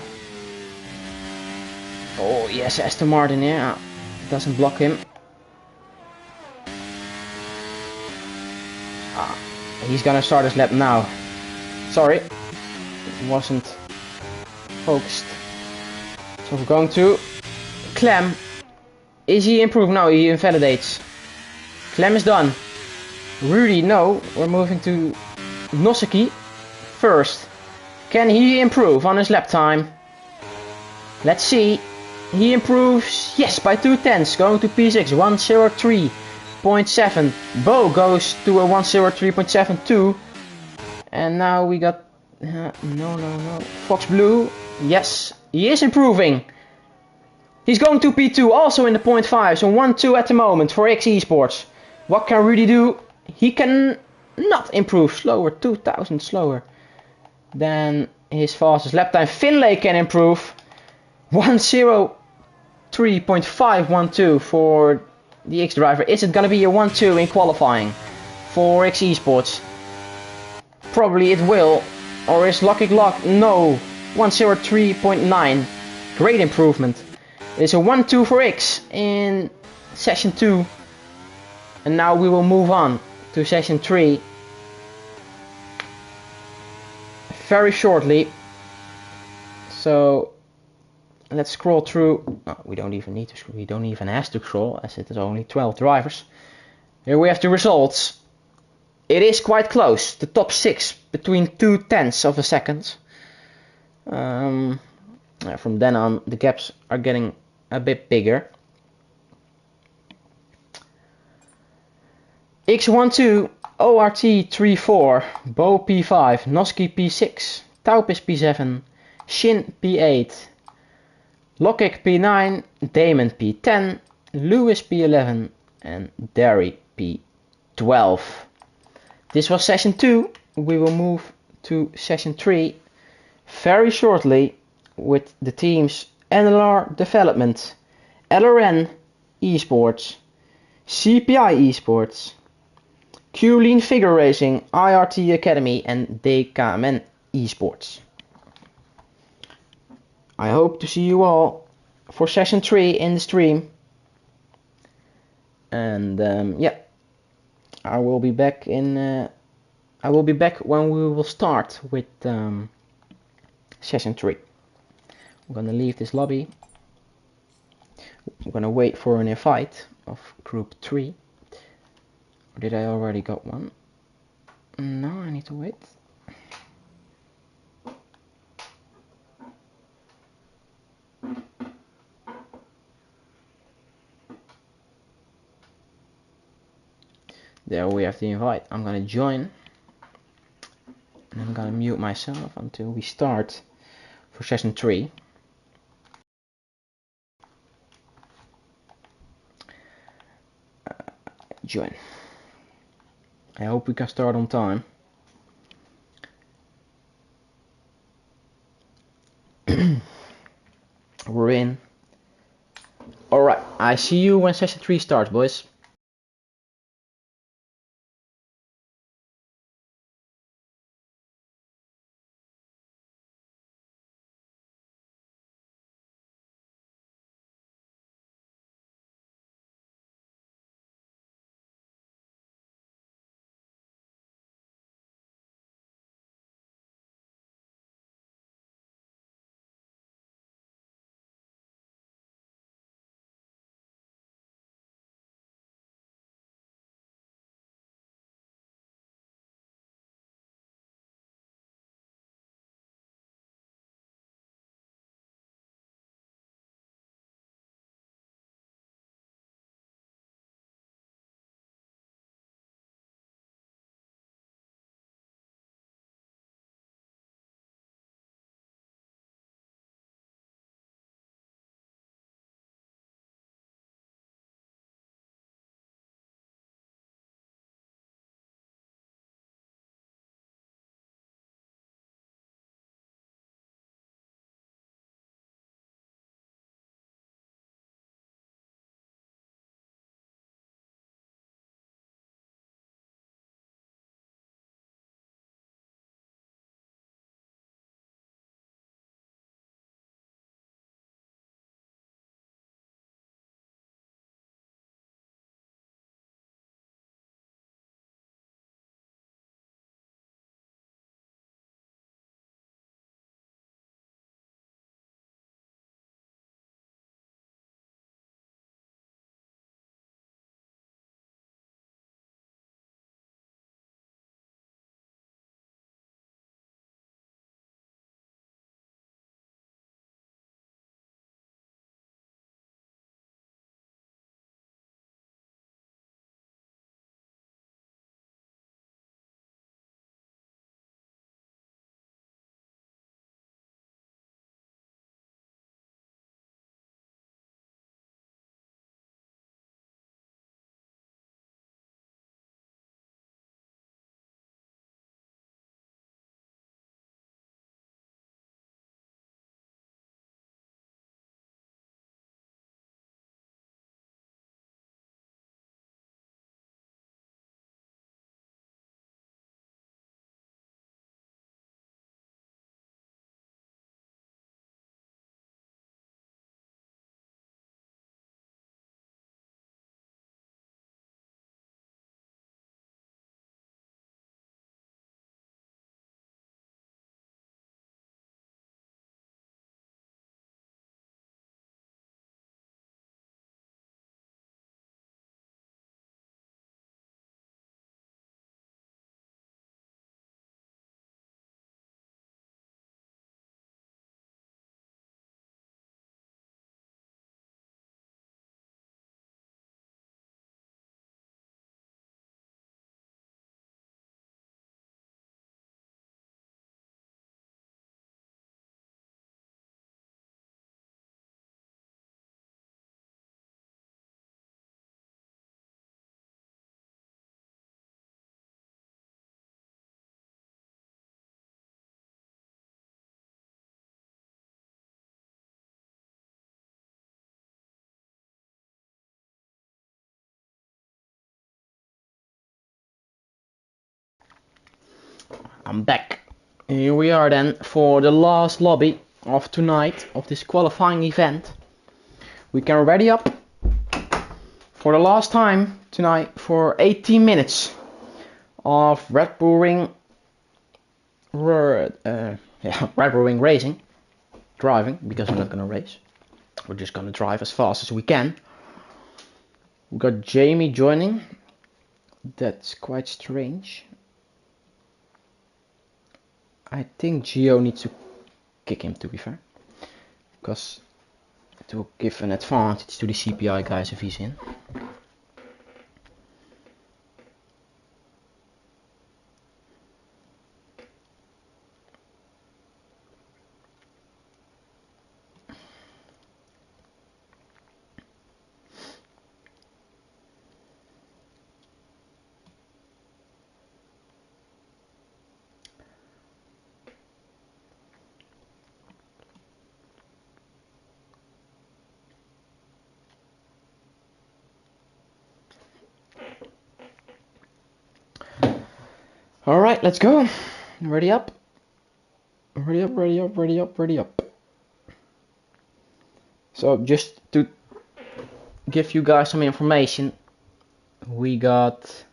Oh Yes, Aston Martin, yeah. Doesn't block him. He's gonna start his lap now. Sorry. Wasn't focused. So we're going to Clem. Is he improved? No, he invalidates. Clem is done. Rudy, no. We're moving to Noseki first. Can he improve on his lap time? Let's see. He improves, yes, by 2/10, going to P6, 103.7. Bo goes to a 103.72. And now we got, no. Fox Blue, yes, he is improving. He's going to P2, also in the 0.5, so 1-2 at the moment for X Esports. What can Rudy do? He can not improve slower, 2000 slower than his fastest lap time. Finlay can improve, 103.512 for the X driver. Is it gonna be a 1-2 in qualifying for X Esports? Probably it will. Or is Lucky Glock? No. 103.9. Great improvement. It's a 1-2 for X in session 2. And now we will move on to session 3 very shortly. So let's scroll through. Oh, we don't even need to scroll. We don't even have to scroll, as it is only 12 drivers. Here we have the results. It is quite close. The top 6 between 0.2 of a second. From then on, the gaps are getting a bit bigger. X12, ORT 3-4, Bo P5, Noski P6, Taupis P7, Shin P8, Lokic P9, Damon P10, Lewis P11 and Derry P12. This was session 2. We will move to session 3 very shortly with the teams NLR Development, LRN Esports, CPI Esports, Q-Lean Figure Racing, IRT Academy and DKMN Esports. I hope to see you all for session 3 in the stream. And yeah, I will be back when we will start with session 3. I'm gonna leave this lobby. I'm gonna wait for an invite of group 3. Or did I already got one? No, I need to wait. There we have the invite. I'm gonna join. And I'm gonna mute myself until we start for session 3. Join. I hope we can start on time. We're in. Alright, I see you when session 3 starts, boys. I'm back. Here we are then for the last lobby of tonight, of this qualifying event. We can ready up for the last time tonight for 18 minutes of Red Bull Ring racing. Driving, because we're not gonna race. We're just gonna drive as fast as we can. We got Jamie joining. That's quite strange. I think Gio needs to kick him, to be fair, because it will give an advantage to the CPI guys if he's in. Alright, let's go. Ready up. Ready up, ready up, ready up, ready up. So just to give you guys some information, we got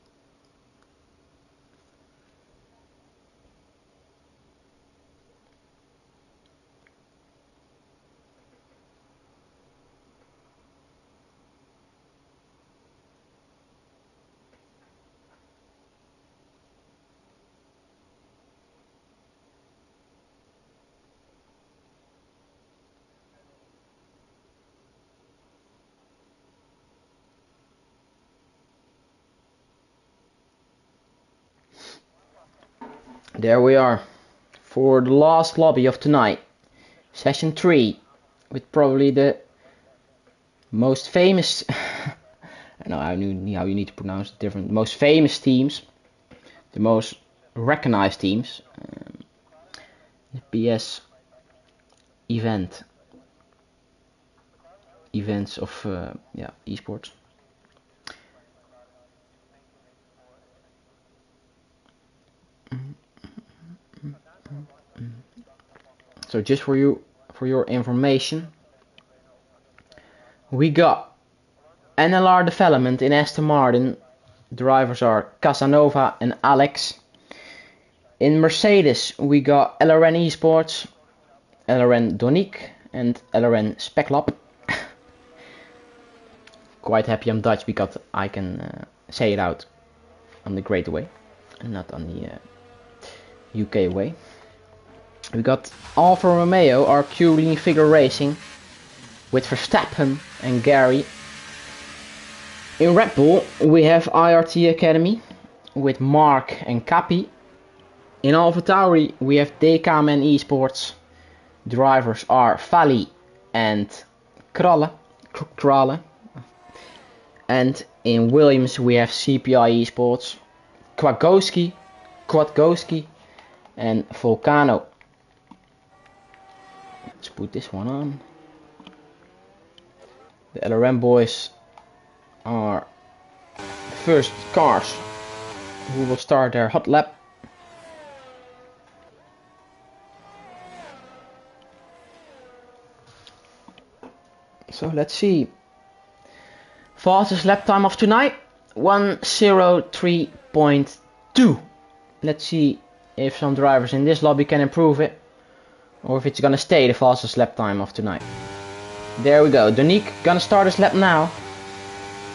there we are for the last lobby of tonight, session 3, with probably the most famous I know how you need to pronounce it different, most famous teams, the most recognized teams, the PS events of esports. So just for your information, we got NLR development in Aston Martin. Drivers are Casanova and Alex. In Mercedes we got LRN Esports, LRN Donique and LRN Speklab. Quite happy I'm Dutch because I can say it out on the great way and not on the UK way. We got Alfa Romeo, RQ Lean Figure Racing, with Verstappen and Gary. In Red Bull we have IRT Academy with Mark and Capi. In AlphaTauri we have DKMN Esports. Drivers are Fali and Krale. And in Williams we have CPI Esports, Kwiatkowski and Volcano. Let's put this one on. The LRM boys are the first cars who will start their hot lap. So let's see. Fastest lap time of tonight, 1:03.2. Let's see if some drivers in this lobby can improve it, or if it's gonna stay the fastest lap time of tonight. There we go. Donique gonna start his lap now.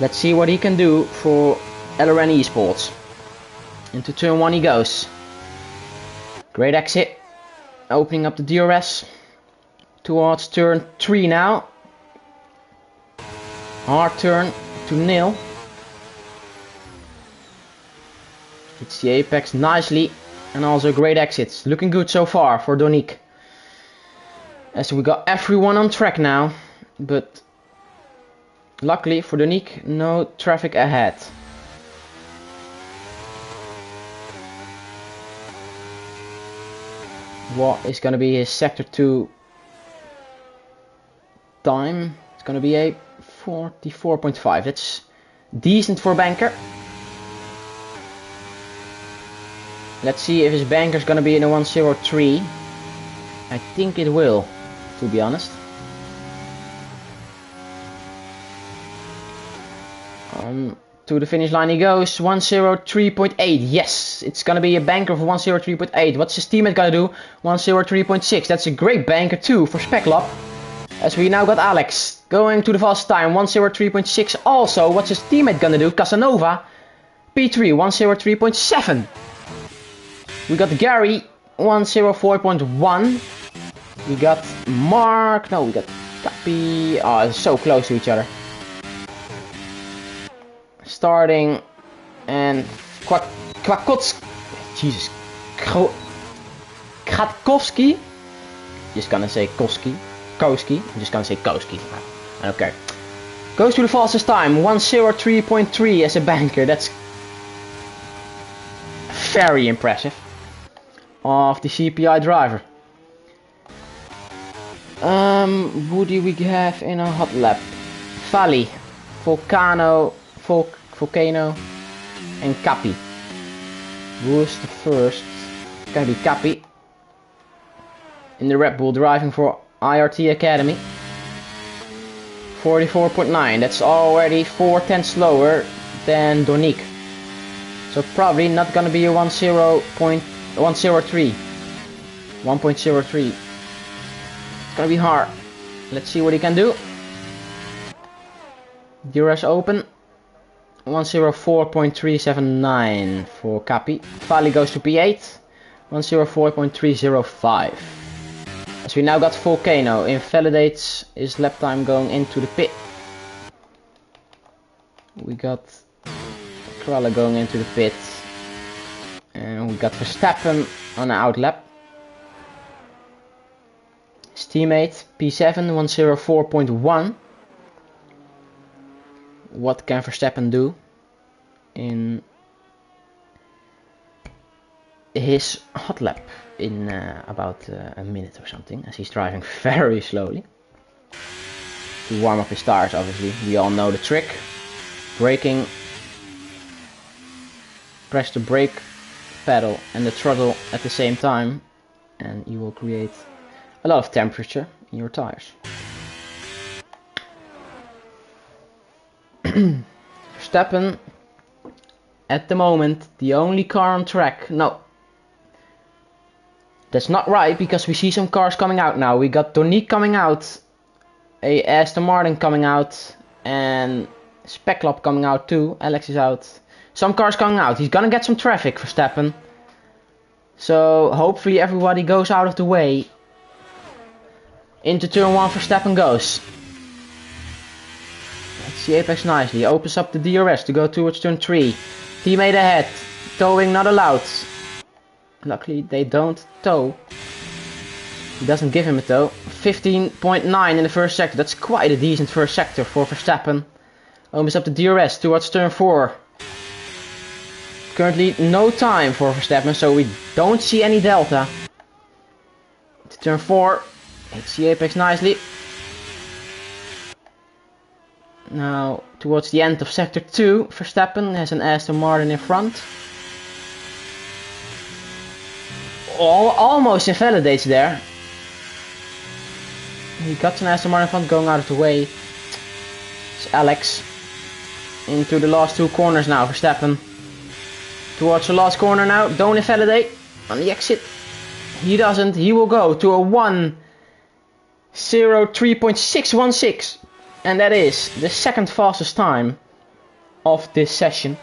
Let's see what he can do for LRN Esports. Into turn 1 he goes. Great exit. Opening up the DRS. Towards turn 3 now. Hard turn to nil. Hits the apex nicely. And also great exits. Looking good so far for Donique. As we got everyone on track now. But luckily for Donique, no traffic ahead. What is going to be his sector 2 time? It's going to be a 44.5. That's decent for a banker. Let's see if his banker's gonna be in a 103. I think it will, to be honest. To the finish line he goes. 103.8. Yes, it's gonna be a banker of 103.8. What's his teammate gonna do? 103.6. That's a great banker too for Speklop. As we now got Alex going to the fast time. 103.6 also. What's his teammate gonna do? Casanova. P3 103.7. We got Gary 104.1. We got Mark. No, we got Cappy. Oh, it's so close to each other. Starting and Kwakots. Jesus. Kratkowski. Just gonna say Koski. I'm just gonna say Koski. Okay. Goes to the fastest time. 103.3 as a banker. That's very impressive. Of the CPI driver. Who do we have in a hot lap? Valley, Volcano, and Cappy. Who's the first? Gonna be Cappy. In the Red Bull driving for IRT Academy. 44.9. That's already 4/10 slower than Donik. So probably not gonna be a 103. 1.03. It's gonna be hard. Let's see what he can do. DRS open. 104.379 for Cappy. Valley goes to P8. 104.305. As we now got Volcano. Invalidates his lap time going into the pit. We got Kralla going into the pit. And we got Verstappen on the outlap. His teammate P7 104.1. What can Verstappen do in his hot lap in about a minute or something, as he's driving very slowly to warm up his tires? Obviously, we all know the trick. Braking, press the brake pedal and the throttle at the same time, and you will create a lot of temperature in your tires. Verstappen, at the moment, the only car on track. No, that's not right, because we see some cars coming out now. We got Donik coming out, a Aston Martin coming out, and Speklop coming out too. Alex is out. Some cars coming out. He's gonna get some traffic, Verstappen. So hopefully everybody goes out of the way. Into turn 1 Verstappen goes. Let's see apex nicely. Opens up the DRS to go towards turn 3. Teammate ahead. Towing not allowed. Luckily they don't tow. He doesn't give him a tow. 15.9 in the first sector. That's quite a decent first sector for Verstappen. Opens up the DRS towards turn 4. Currently no time for Verstappen, so we don't see any delta. To turn 4. Hits the apex nicely. Now towards the end of sector 2, Verstappen has an Aston Martin in front. Almost invalidates there. He got an Aston Martin in front, going out of the way. It's Alex. Into the last 2 corners now, Verstappen. Towards the last corner now, don't invalidate. On the exit, he doesn't. He will go to a 1:03.616. And that is the second fastest time of this session.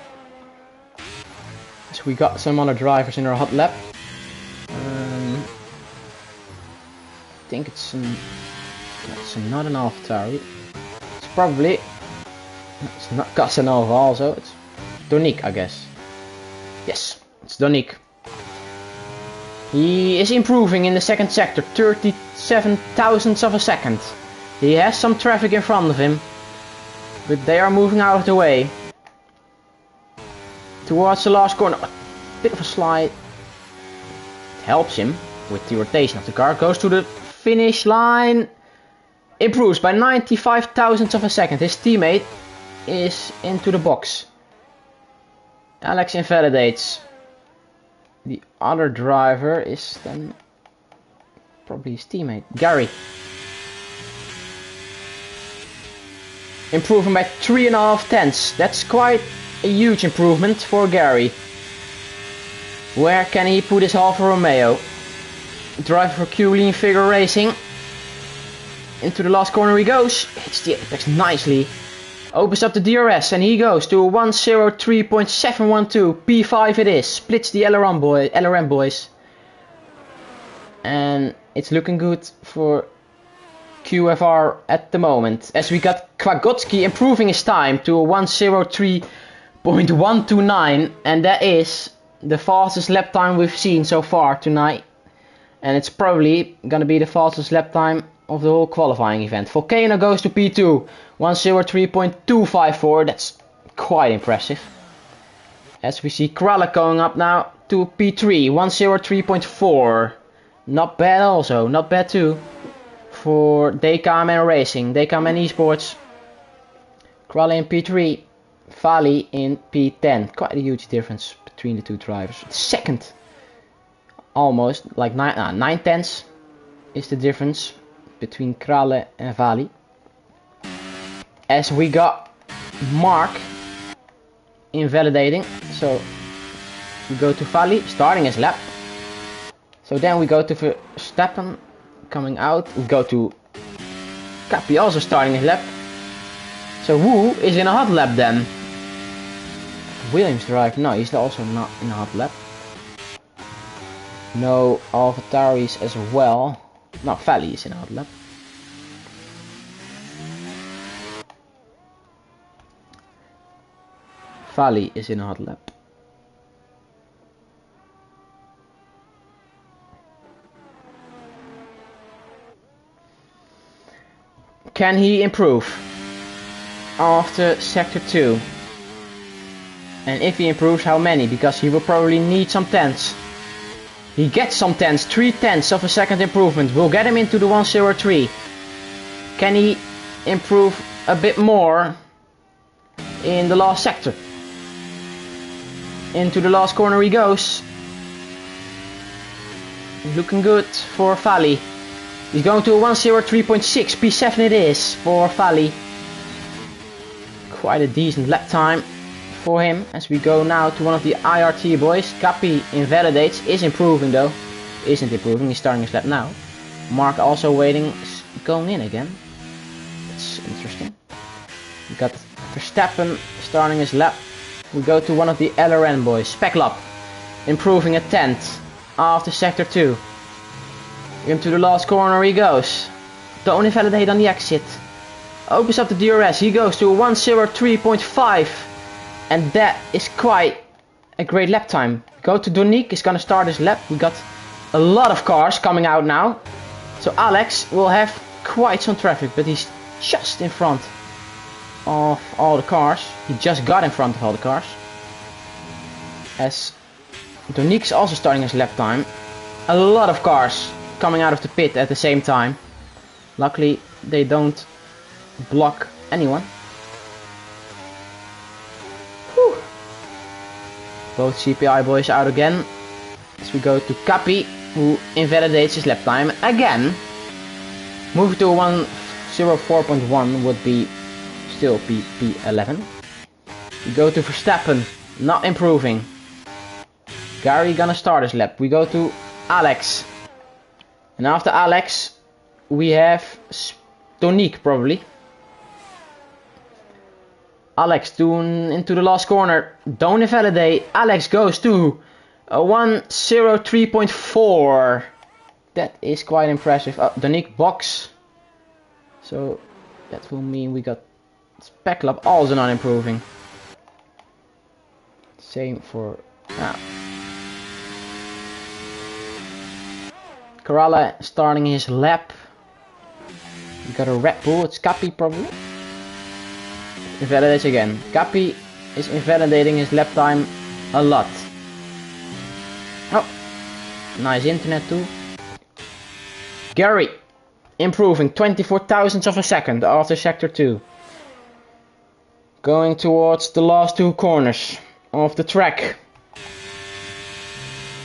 So we got some other drivers in our hot lap. I think it's not an AlphaTauri. It's probably... It's not Casanova also. It's Donik, I guess. Yes, it's Donik. He is improving in the second sector. 37 thousandths of a second. He has some traffic in front of him. But they are moving out of the way. Towards the last corner. A bit of a slide. It helps him with the rotation of the car. Goes to the finish line. Improves by 95 thousandths of a second. His teammate is into the box. Alex invalidates. The other driver is then probably his teammate, Gary. Improving by 3.5 tenths. That's quite a huge improvement for Gary. Where can he put his Alfa Romeo? Driver for Q-Lean Figure Racing. Into the last corner he goes. Hits the apex nicely. Opens up the DRS and he goes to a 103.712. P5 it is. Splits the LRM boys. And it's looking good for QFR at the moment. As we got Kwagotsky improving his time to a 103.129. And that is the fastest lap time we've seen so far tonight. And it's probably gonna be the fastest lap time of the whole qualifying event. Volcano goes to P2, 103.254. That's quite impressive. As we see Kralek going up now to P3, 103.4. Not bad also, not bad too. For DKMN Racing, DKMN Esports. Kralek in P3, Vali in P10. Quite a huge difference between the two drivers. Second, almost, like 9 tenths is the difference between Kralek and Vali. As we got Mark invalidating, so we go to Vali starting his lap. So then we go to Verstappen coming out. We go to Capi also starting his lap. So Wu is in a hot lap then. Williams drive, no, he's also not in a hot lap. No AlphaTauris as well. No, Vali is in a hot lap. Vali is in a hot lap. Can he improve after sector 2? And if he improves, how many? Because he will probably need some tenths. He gets some tenths, 3 tenths of a second improvement. We'll get him into the 103. Can he improve a bit more in the last sector? Into the last corner he goes. Looking good for Vali. He's going to a 103.6. P7 it is for Vali. Quite a decent lap time for him. As we go now to one of the IRT boys. Capi invalidates. Is improving though. Isn't improving. He's starting his lap now. Mark also waiting. Going in again. That's interesting. We got Verstappen starting his lap. We go to one of the LRN boys. Speklap. Improving a tenth after sector 2. Into the last corner he goes. Don't invalidate on the exit. Opens up the DRS. He goes to a 103.5. And that is quite a great lap time. Go to Donique. He's gonna start his lap. We got a lot of cars coming out now. So Alex will have quite some traffic. But he's just in front of all the cars. He just got in front of all the cars. As Donique's also starting his lap time. A lot of cars coming out of the pit at the same time. Luckily they don't block anyone. Whew. Both CPI boys out again. As we go to Capi, who invalidates his lap time again. Moving to a 104.1 would be still P11. We go to Verstappen, not improving. Gary gonna start his lap. We go to Alex. And after Alex, we have Donique probably. Alex into the last corner. Don't invalidate. Alex goes to a 103.4. That is quite impressive. Donique box. So that will mean we got Speklap also not improving. Same for Kralek starting his lap. We got a Red Bull. It's Capi probably. Invalidates again. Capi is invalidating his lap time a lot. Oh, nice internet too. Gary improving 24 thousandths of a second after sector 2. Going towards the last 2 corners of the track.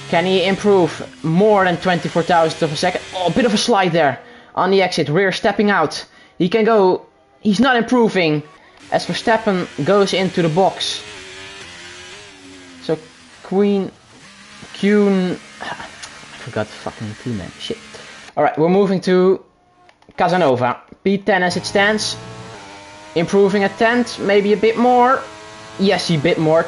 Can he improve more than 24 thousandths of a second? Oh, a bit of a slide there on the exit. Rear stepping out. He can go. He's not improving as Verstappen goes into the box. So Kuhn. I forgot the fucking team name. Shit. Alright, we're moving to Casanova. P10 as it stands. Improving a tenth, maybe a bit more. Yes, a bit more.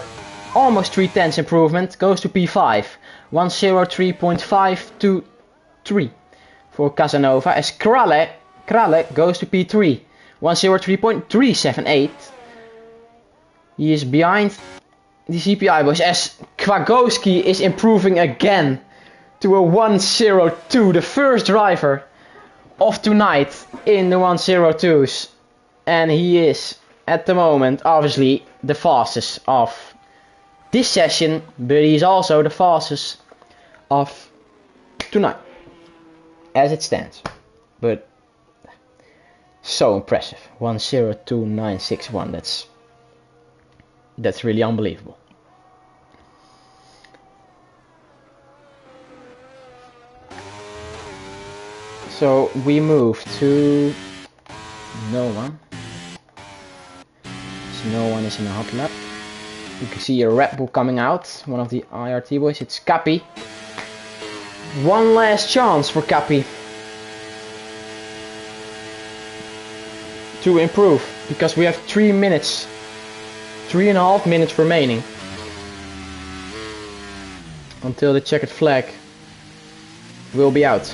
Almost 3/10 improvement. Goes to P5. 103.523 for Casanova. As Krale goes to P3. 103.378. He is behind the CPI boys. As Kwagowski is improving again to a 102. The first driver of tonight in the 102s. And he is, at the moment, obviously the fastest of this session, but he's also the fastest of tonight, as it stands. But so impressive, 102.961. That's really unbelievable. So we move to no one. So no one is in a hot lap. You can see a Red Bull coming out, one of the IRT boys. It's Capi. One last chance for Capi to improve, because we have 3.5 minutes remaining until the checkered flag will be out.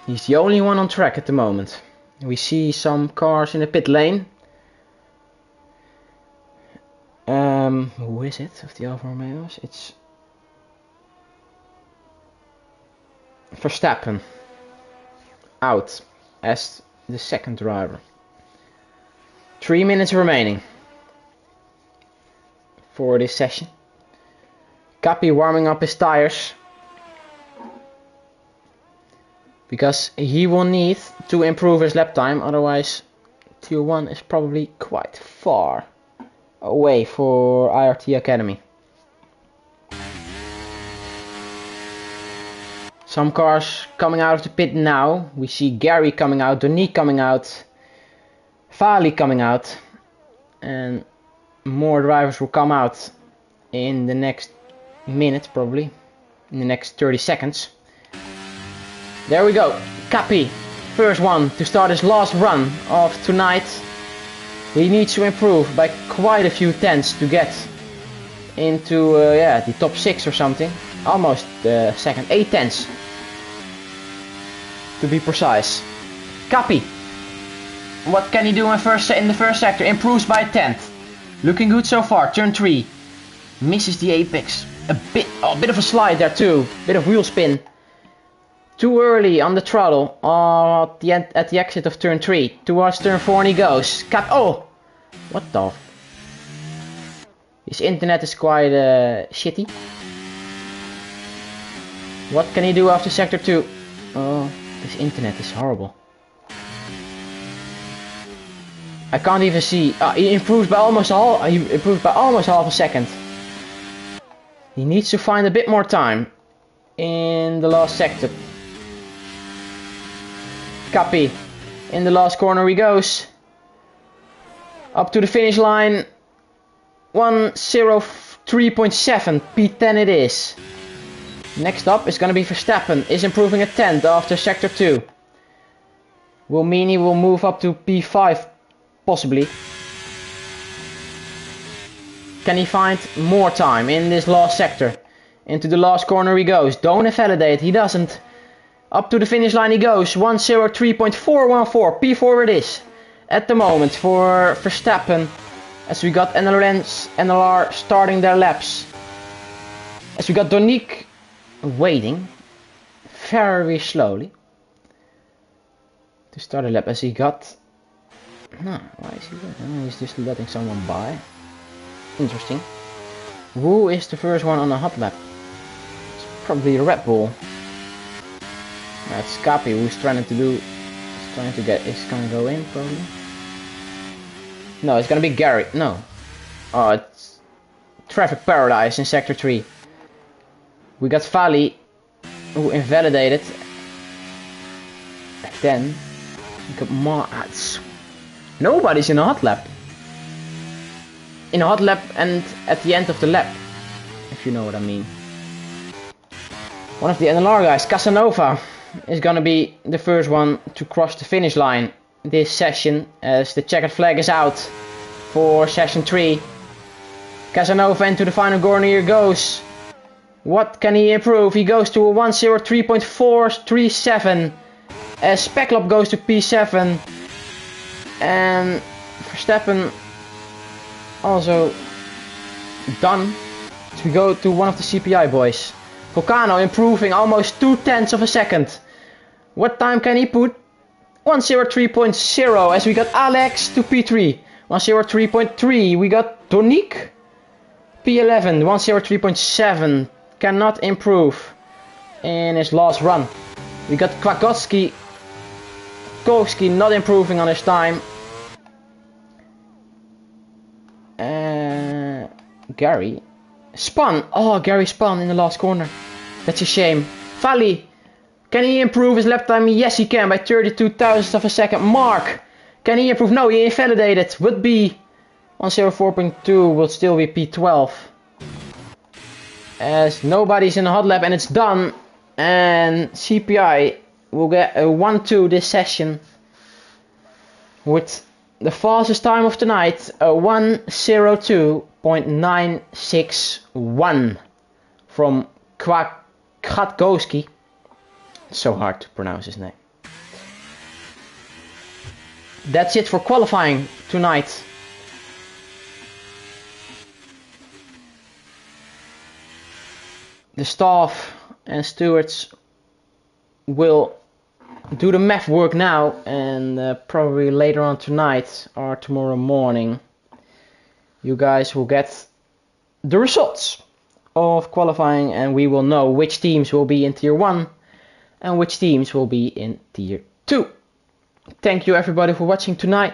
He's the only one on track at the moment. We see some cars in the pit lane. Who is it of the Alfa Romeos? It's Verstappen out as the second driver. 3 minutes remaining for this session. Capi warming up his tires, because he will need to improve his lap time, otherwise Tier 1 is probably quite far away for IRT Academy. Some cars coming out of the pit now. We see Gary coming out, Donique coming out, Fali coming out, and more drivers will come out in the next minute, probably in the next 30 seconds. There we go, Capi, first one to start his last run of tonight. He needs to improve by quite a few tenths to get into the top 6 or something. Almost second, 8 tenths to be precise. Capi, what can he do in the first sector? Improves by a tenth. Looking good so far. Turn 3, misses the apex. A bit of a slide there too. Bit of wheel spin. Too early on the throttle at the exit of turn 3. Towards turn 4 and he goes. Oh! What the? His internet is quite shitty. What can he do after sector 2? Oh, his internet is horrible. I can't even see. He improved by almost half a second. He needs to find a bit more time in the last sector. Capi, in the last corner he goes. Up to the finish line. 103.7, P10 it is. Next up is going to be Verstappen, is improving a tenth after sector 2. Will mean he will move up to P5, possibly. Can he find more time in this last sector? Into the last corner he goes. Don't invalidate, he doesn't. Up to the finish line he goes. 103.414, P4 it is. At the moment for Verstappen, as we got NLR starting their laps. As we got Donique waiting very slowly to start a lap, as he got... No, why is he there? Oh, he's just letting someone by. Interesting. Who is the first one on a hot lap? It's probably a Red Bull. That's Capi who's trying to go in probably. No, it's gonna be Gary. No, Oh, it's traffic paradise in Sector 3. We got Vali, who invalidated. And then, we got nobody's in a hot lap. In a hot lap and at the end of the lap, if you know what I mean. One of the NLR guys, Casanova, is gonna be the first one to cross the finish line this session, as the checkered flag is out for session 3. Casanova into the final corner, here goes. What can he improve? He goes to a 1:03.437 as Speklop goes to P7, and Verstappen also done. So we go to one of the CPI boys. Volcano improving almost 0.2 of a second. What time can he put? 1:03.0 as we got Alex to P3. 1:03.3 we got Donik. P11, 1:03.7. Cannot improve in his last run. We got Kwiatkowski not improving on his time. Gary spun. Oh, Gary spun in the last corner. That's a shame. Vali, can he improve his lap time? Yes, he can by 32 thousandths of a second. Mark, can he improve? No, he invalidated. Would be 1:04.2. Will still be P12. As nobody's in a hot lap and it's done. And CPI will get a 1-2 this session with the fastest time of the night, a 1:02.961 from Kwiatkowski. It's so hard to pronounce his name. That's it for qualifying tonight. The staff and stewards will do the math work now, and probably later on tonight or tomorrow morning you guys will get the results of qualifying, and we will know which teams will be in tier 1 and which teams will be in tier 2. Thank you everybody for watching tonight.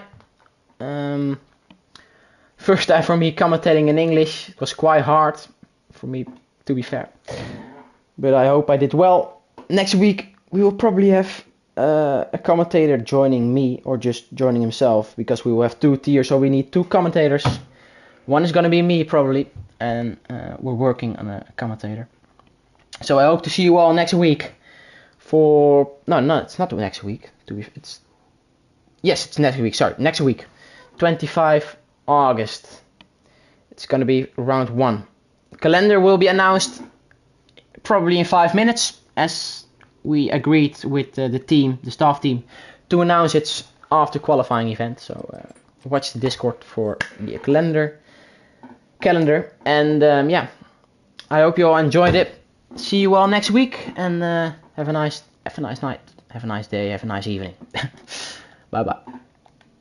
First time for me commentating in English. It was quite hard for me, to be fair, but I hope I did well. Next week we will probably have a commentator joining me, or just joining himself, because we will have 2 tiers, so we need 2 commentators. One is going to be me probably, and we're working on a commentator. So I hope to see you all next week for no, it's not next week. Yes, it's next week. Sorry, next week, 25 August. It's going to be round 1. Calendar will be announced probably in 5 minutes, as we agreed with the team, the staff team, to announce it after qualifying event. So watch the Discord for the calendar. And yeah, I hope you all enjoyed it. See you all next week, and have a nice night, have a nice day, have a nice evening. Bye bye.